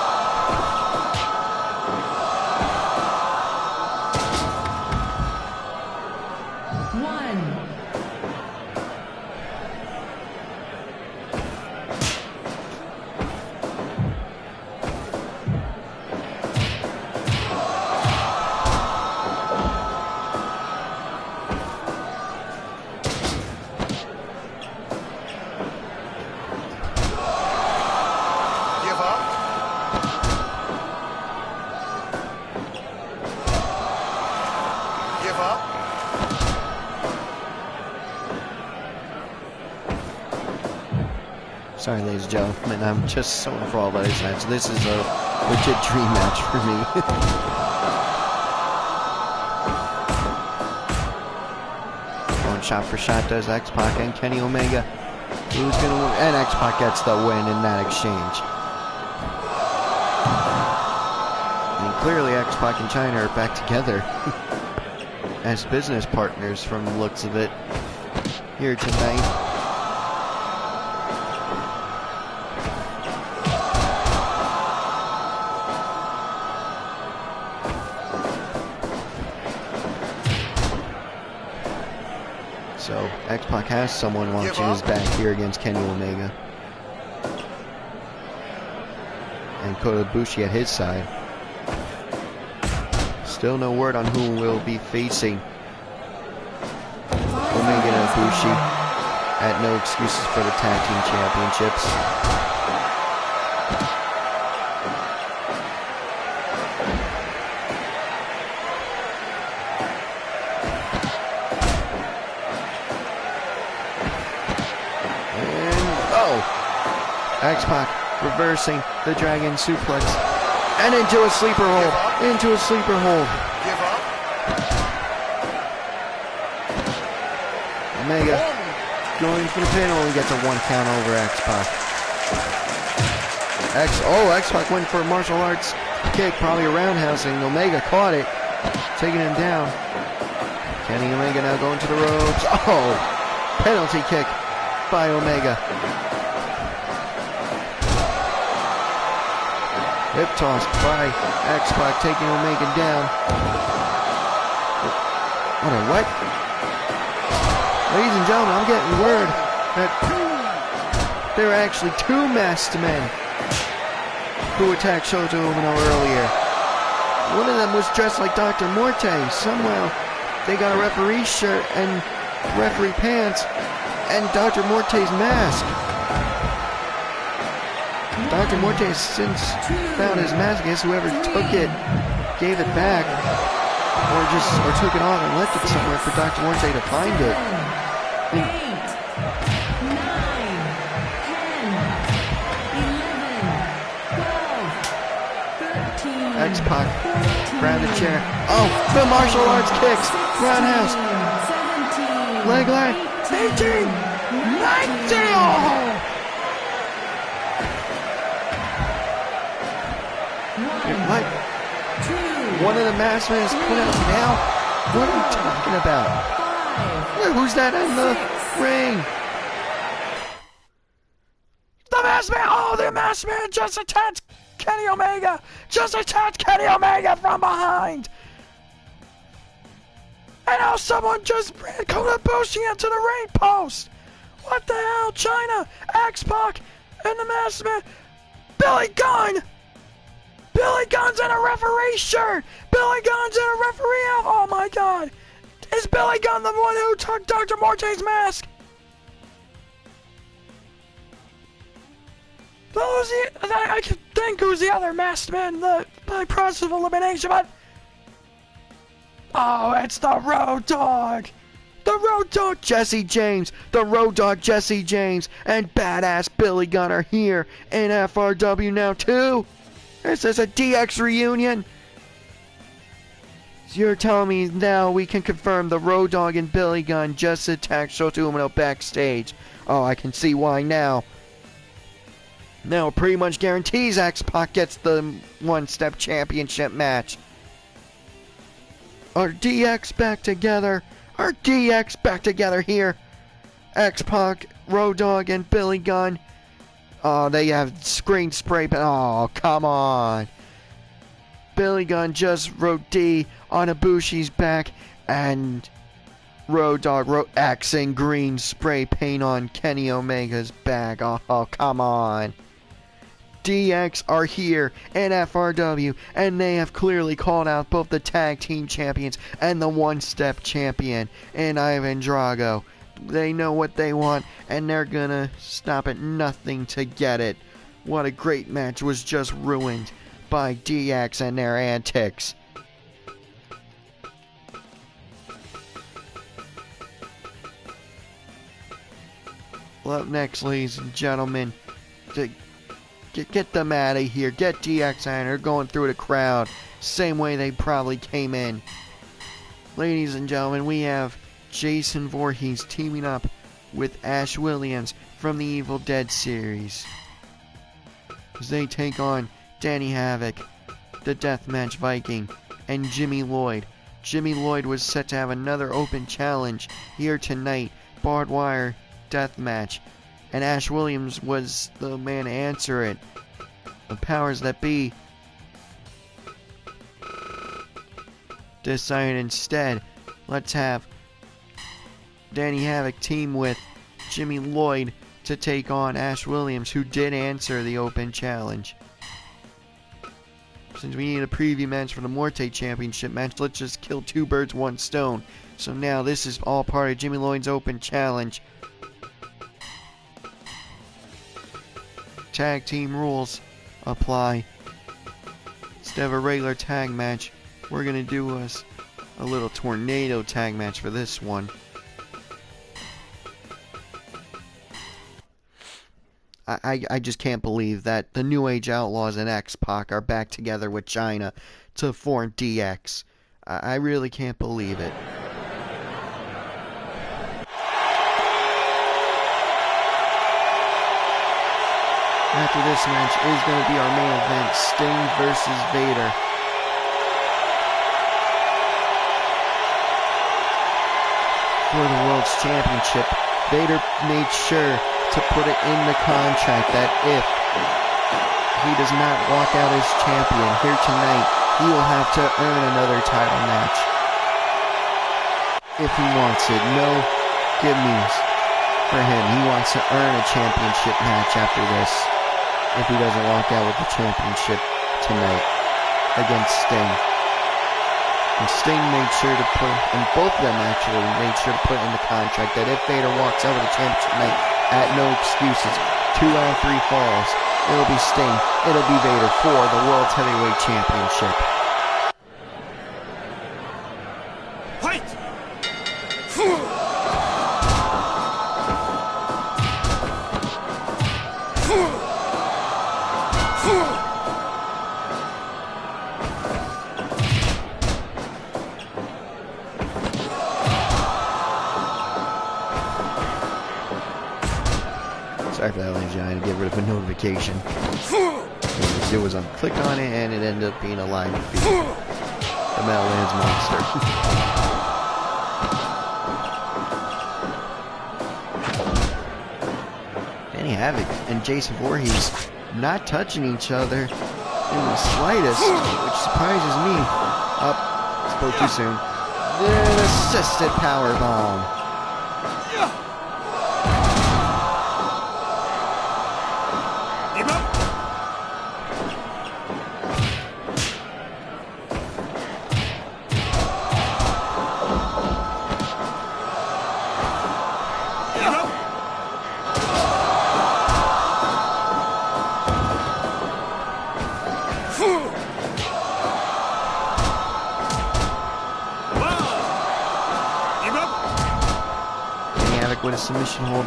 Sorry, ladies and gentlemen, I'm just so enthralled by this match. This is a legit dream match for me. Going shot for shot does X-Pac and Kenny Omega. Who's gonna win? And X-Pac gets the win in that exchange. And clearly X-Pac and China are back together as business partners from the looks of it here tonight. So X-Pac has someone watching his back here against Kenny Omega. And Kota Ibushi at his side. Still no word on who will be facing Omega and Ibushi at No Excuses for the Tag Team Championships. X-Pac reversing the Dragon Suplex and into a sleeper hold. Into a sleeper hold. Omega going for the pin. Only gets a 1 count over X-Pac. X-Pac went for a martial arts kick, probably a roundhousing. Omega caught it, taking him down. Kenny Omega now going to the ropes. Oh, penalty kick by Omega. Hip toss by X-Pac, taking Omega down. What a what? Ladies and gentlemen, I'm getting word that there are actually 2 masked men who attacked Shota Umino earlier. One of them was dressed like Dr. Morte. Somehow they got a referee shirt and referee pants and Dr. Morte's mask. Dr. Morte has since found his mask. I guess whoever took it gave it back, or took it off and left it somewhere for Dr. Morte to find it. 8, 9, 10, 11, 12, 13. X-Pac grabbed a chair. Oh, the martial arts kicks. Roundhouse. 17. Leg lock. 18. 19. Oh! Like, one of the masked men is put out now? What are you talking about? 5, Who's that in the ring? The masked man! Oh, the masked man just attacked Kenny Omega! Just attacked Kenny Omega from behind! And now someone just ran Kota Ibushi into the ring post! What the hell? China, X-Pac, and the masked man. Billy Gunn! Billy Gunn's in a referee shirt! Billy Gunn's in a referee out! Oh my god! Is Billy Gunn, the one who took Dr. Morte's mask. I can think who's the other masked man by process of elimination, but... Oh, it's the Road Dogg! The Road Dogg Jesse James! The Road Dogg Jesse James and badass Billy Gunn are here in FRW now too! This is a DX reunion! So you're telling me now we can confirm the Road Dogg and Billy Gunn just attacked Shota Umino backstage. Oh, I can see why now. Now it pretty much guarantees X-Pac gets the one-step championship match. Are DX back together? Are DX back together here? X-Pac, Road Dogg, and Billy Gunn. Oh, they have screen spray. Oh, come on. Billy Gunn just wrote D on Ibushi's back, and Road Dogg wrote X in green spray paint on Kenny Omega's back. Oh, come on. DX are here in FRW, and they have clearly called out both the tag team champions and the one-step champion in Ivan Drago. They know what they want, and they're gonna stop at nothing to get it. What a great match was just ruined by DX and their antics. Well, up next, ladies and gentlemen, get them out of here. Get DX out. They're going through the crowd. Same way they probably came in. Ladies and gentlemen, we have Jason Voorhees teaming up with Ash Williams from the Evil Dead series as they take on Danny Havoc, the Deathmatch Viking, and Jimmy Lloyd. Jimmy Lloyd was set to have another open challenge here tonight, barbed wire deathmatch, and Ash Williams was the man to answer it. The powers that be decided instead, let's have Danny Havoc team with Jimmy Lloyd to take on Ash Williams, who did answer the open challenge. Since we need a preview match for the Morte Championship match, let's just kill two birds, one stone. So now this is all part of Jimmy Lloyd's open challenge. Tag team rules apply. Instead of a regular tag match, we're going to do a little tornado tag match for this one. I just can't believe that the New Age Outlaws and X-Pac are back together with China to form DX. I really can't believe it. After this match is going to be our main event, Sting versus Vader. For the World's Championship, Vader made sure to put it in the contract that if he does not walk out as champion here tonight, he will have to earn another title match. If he wants it, no gimmies for him. He wants to earn a championship match after this if he doesn't walk out with the championship tonight against Sting. And Sting made sure to put, and both of them actually made sure to put in the contract that if Vader walks out with the championship tonight, at no excuses, 2 out of 3 falls, it'll be Sting, it'll be Vader for the World's Heavyweight Championship. Fight! Sorry for that, ladies and gentlemen. I had to get rid of a notification. It was on click on it, and it ended up being a live feed. The Meadowlands Monster. Danny Havoc and Jason Voorhees not touching each other in the slightest, which surprises me. Up, spoke too soon. An assisted powerbomb. with a submission hold.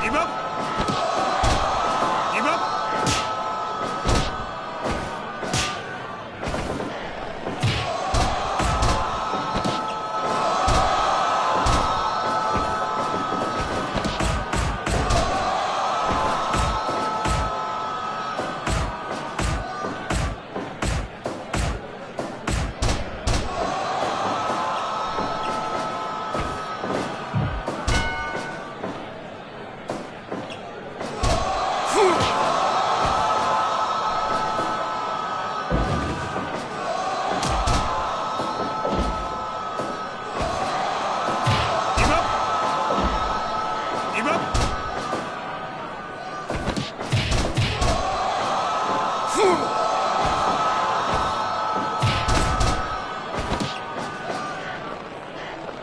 Give up. Give up.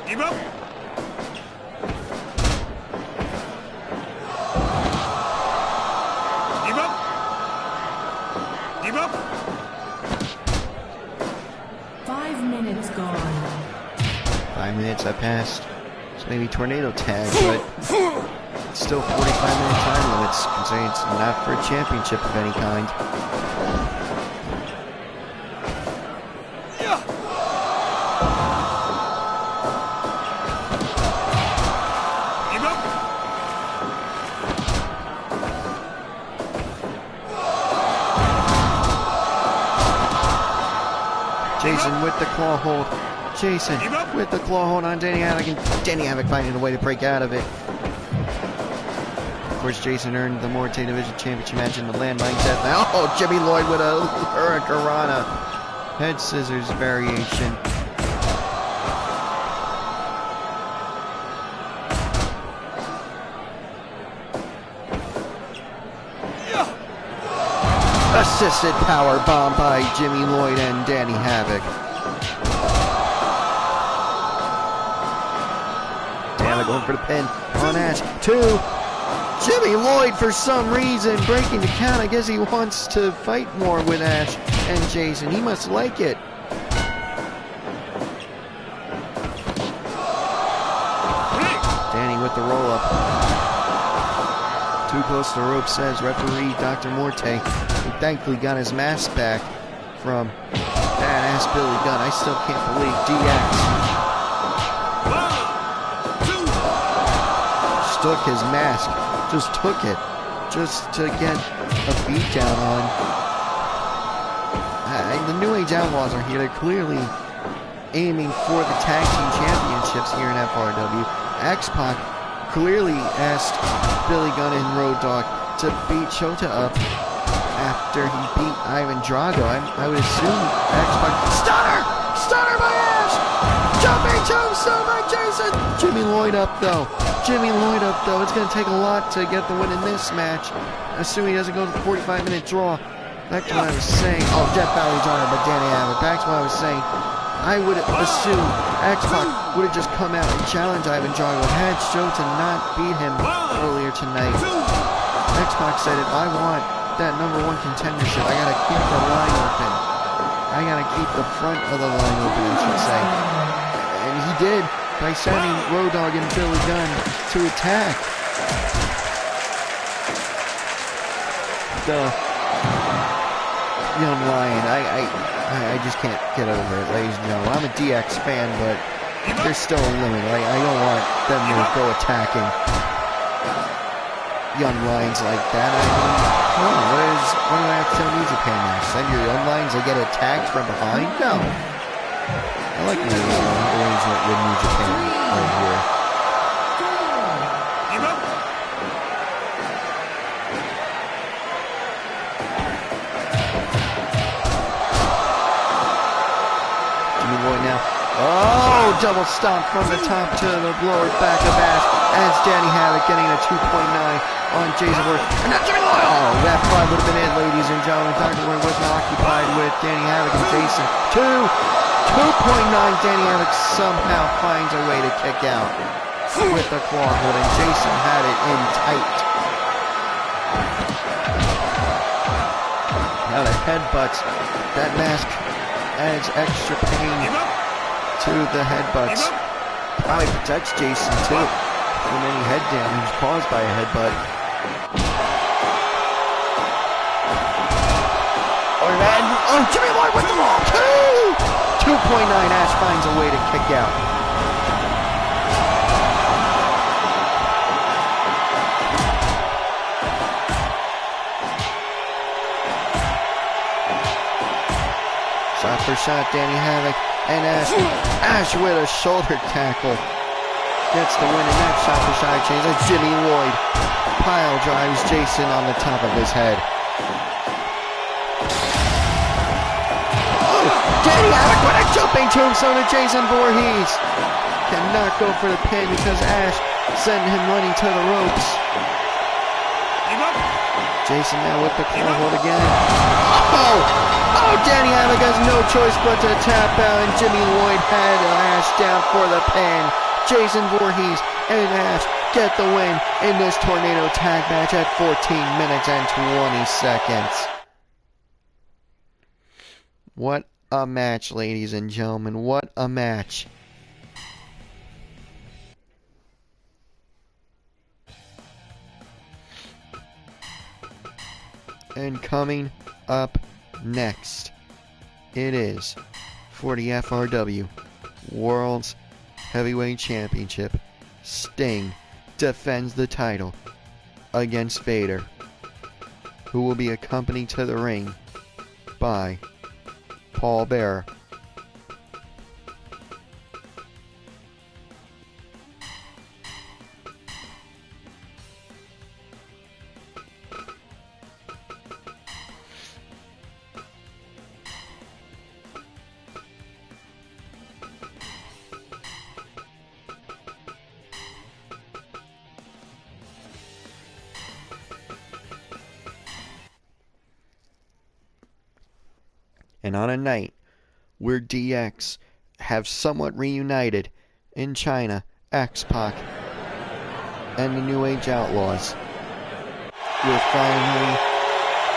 Give up. Give up. Give up. 5 minutes gone. 5 minutes have passed. It's maybe tornado tag, but it's still 45-minute time limits, considering it's not for a championship of any kind. Give up. Jason with the claw hold. Jason with the claw hold on Danny Havoc, and Danny Havoc finding a way to break out of it. Of course, Jason earned the Muay Thai Division Championship match in the landmine death. Oh, Jimmy Lloyd with a Hurricanrana. Head scissors variation. Assisted power bomb by Jimmy Lloyd and Danny Havoc. Havoc going for the pin on Ash. 2. Jimmy Lloyd, for some reason, breaking the count. I guess he wants to fight more with Ash and Jason. He must like it. Danny with the roll-up. Too close to the rope, says referee Dr. Morte. He thankfully got his mask back from badass Billy Gunn. I still can't believe DX just took his mask, just took it, just to get a beat down on. The New Age Outlaws are here. They're clearly aiming for the tag team championships here in FRW. X-Pac clearly asked Billy Gunn and Road Dogg to beat Shota up after he beat Ivan Drago. I would assume X-Pac. Stunner by Ash! Jumping tombstone by Jason! Jimmy Lloyd up though. It's going to take a lot to get the win in this match. Assuming he doesn't go to the 45-minute draw. Back to what I was saying. Oh, Death Valley Johnner, but Danny Havoc. Back to what I was saying. I would assume X-Pac would have just come out and challenged Ivan Drago had Shota not beat him earlier tonight. X-Pac said, if I want that #1 contendership, I gotta keep the line open. I gotta keep the front of the line open, I should say. And he did by sending Road Dogg and Billy Gunn to attack. The young lion. I just can't get over it, ladies and gentlemen. I'm a DX fan, but there's still a limit. I don't want them to go attacking young lions like that. I mean, come on, what do I have to tell New Japan now? Send your young lions to get attacked from behind? No. I like the arrangement with New Japan right here. Give up. Jimmy Lloyd now. Oh, double stomp from the top to the lower back of Ash as Danny Havoc getting a 2.9 on Jason Worth. And now Jimmy Lloyd. Oh, that 5 would have been it, ladies and gentlemen. Dr. Lloyd wasn't occupied with Danny Havoc and Jason. 2.9. Danny Havoc somehow finds a way to kick out with the claw hold, and Jason had it in tight. Now the headbutts. That mask adds extra pain to the headbutts. Probably protects Jason too from any head damage caused by a headbutt. Oh, Jimmy Lloyd with the roll two! 2.9, Ash finds a way to kick out. Shot for shot, Danny Havoc, and Ash with a shoulder tackle. Gets the win in that shot for shot change. That's Jimmy Lloyd. Pile drives Jason on the top of his head. Danny Havoc with a jumping tombstone to Jason Voorhees. Cannot go for the pin because Ash sent him running to the ropes. Jason now with the claw hold again. Oh, Danny Havoc has no choice but to tap out, and Jimmy Lloyd had Ash down for the pin. Jason Voorhees and Ash get the win in this tornado tag match at 14 minutes and 20 seconds. What a match, ladies and gentlemen. What a match. And coming up next, it is for the FRW World's Heavyweight Championship. Sting defends the title against Vader, who will be accompanied to the ring by Paul Bearer. And on a night where DX have somewhat reunited in China, X-Pac and the New Age Outlaws, we're finally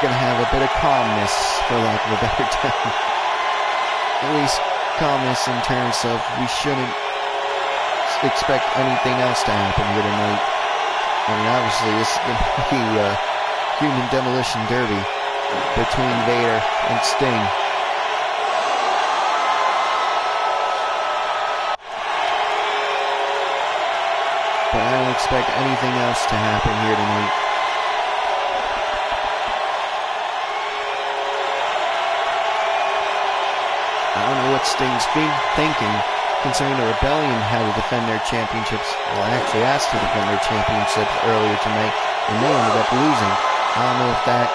going to have a bit of calmness, for lack of a better term. At least calmness in terms of we shouldn't expect anything else to happen here tonight. I mean, obviously this is going to be a human demolition derby between Vader and Sting. But I don't expect anything else to happen here tonight. I don't know what Sting's thinking, considering the Rebellion had to defend their championships. Well, actually asked to defend their championships earlier tonight, and they ended up losing. I don't know if that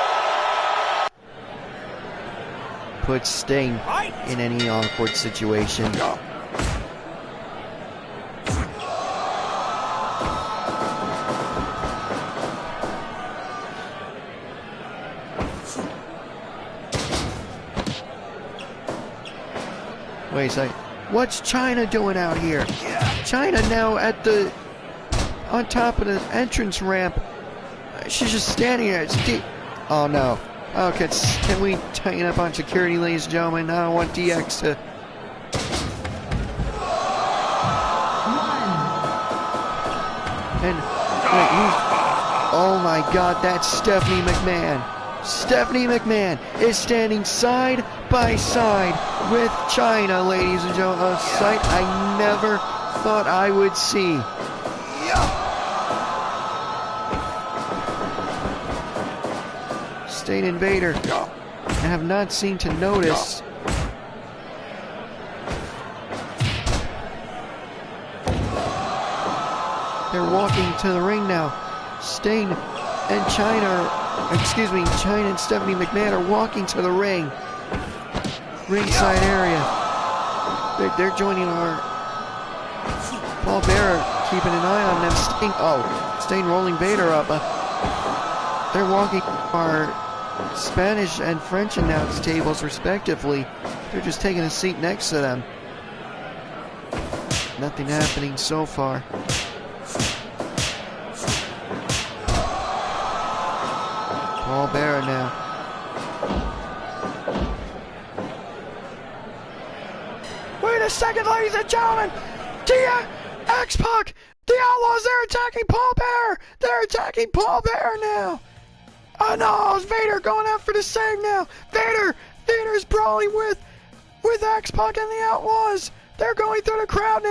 puts Sting in any awkward situation. Wait a second. What's China doing out here? China now on top of the entrance ramp. She's just standing there. It's deep. Oh no. Okay, can we tighten up on security, ladies and gentlemen? I don't want DX to. And oh my God, that's Stephanie McMahon. Stephanie McMahon is standing side by side with China, ladies and gentlemen. A sight I never thought I would see. Sting and Vader have not seemed to notice. They're walking to the ring now. Sting and China and Stephanie McMahon are walking to the ring. Ringside area. They're joining our Paul Bearer, keeping an eye on them. Sting rolling Vader up. They're walking our Spanish and French announce tables respectively. They're just taking a seat next to them. Nothing happening so far. Paul Bearer now. Wait a second, ladies and gentlemen. X-Pac, the Outlaws, they're attacking Paul Bearer. They're attacking Paul Bearer now. Oh no, it's Vader going out for the save now. Vader's brawling with X-Pac and the Outlaws. They're going through the crowd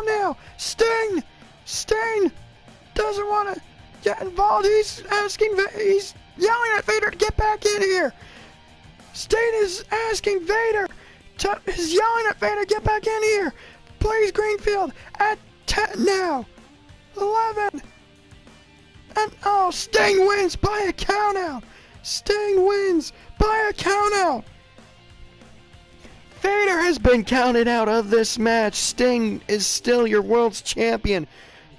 now. Sting doesn't want to get involved. He's yelling at Vader to get back in here. Sting is asking Vader is yelling at Vader to get back in here. Blaze Greenfield at 10 now. 11. And Sting wins by a countout. Vader has been counted out of this match. Sting is still your world's champion.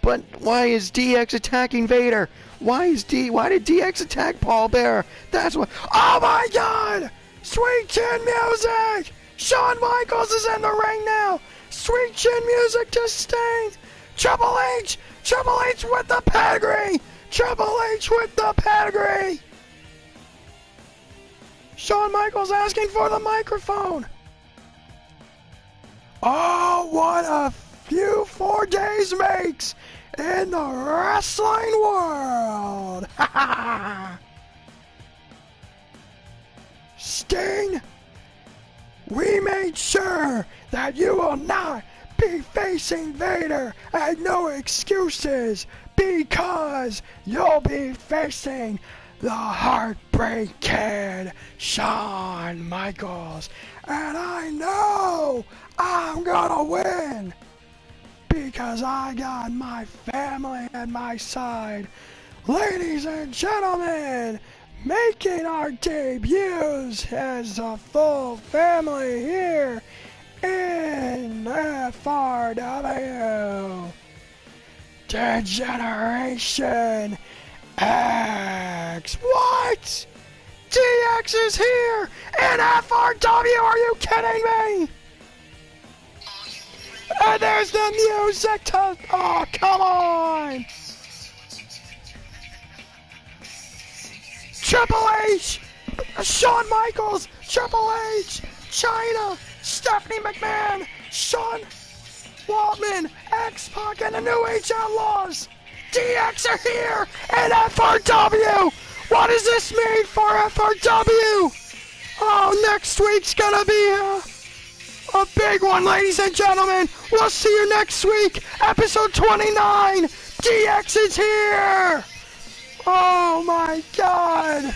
But why is DX attacking Vader? Why did DX attack Paul Bearer? That's what. Oh my God! Sweet chin music! Shawn Michaels is in the ring now. Sweet chin music to Sting. Triple H with the pedigree. Shawn Michaels asking for the microphone. Oh, what a few 4 days makes in the wrestling world. Sting, we made sure that you will not be facing Vader and no excuses, because you'll be facing the Heartbreak Kid, Shawn Michaels. And I know I'm gonna win, because I got my family at my side. Ladies and gentlemen, making our debuts as a full family here in FRW, Degeneration X. What? DX is here in FRW, are you kidding me? And there's the music to, oh, come on! Triple H, Shawn Michaels, Triple H, Chyna, Stephanie McMahon, Sean Waltman, X-Pac, and the New Age Outlaws. DX are here in FRW. What does this mean for FRW? Oh, next week's gonna be a big one, ladies and gentlemen. We'll see you next week. Episode 29. DX is here. Oh my God.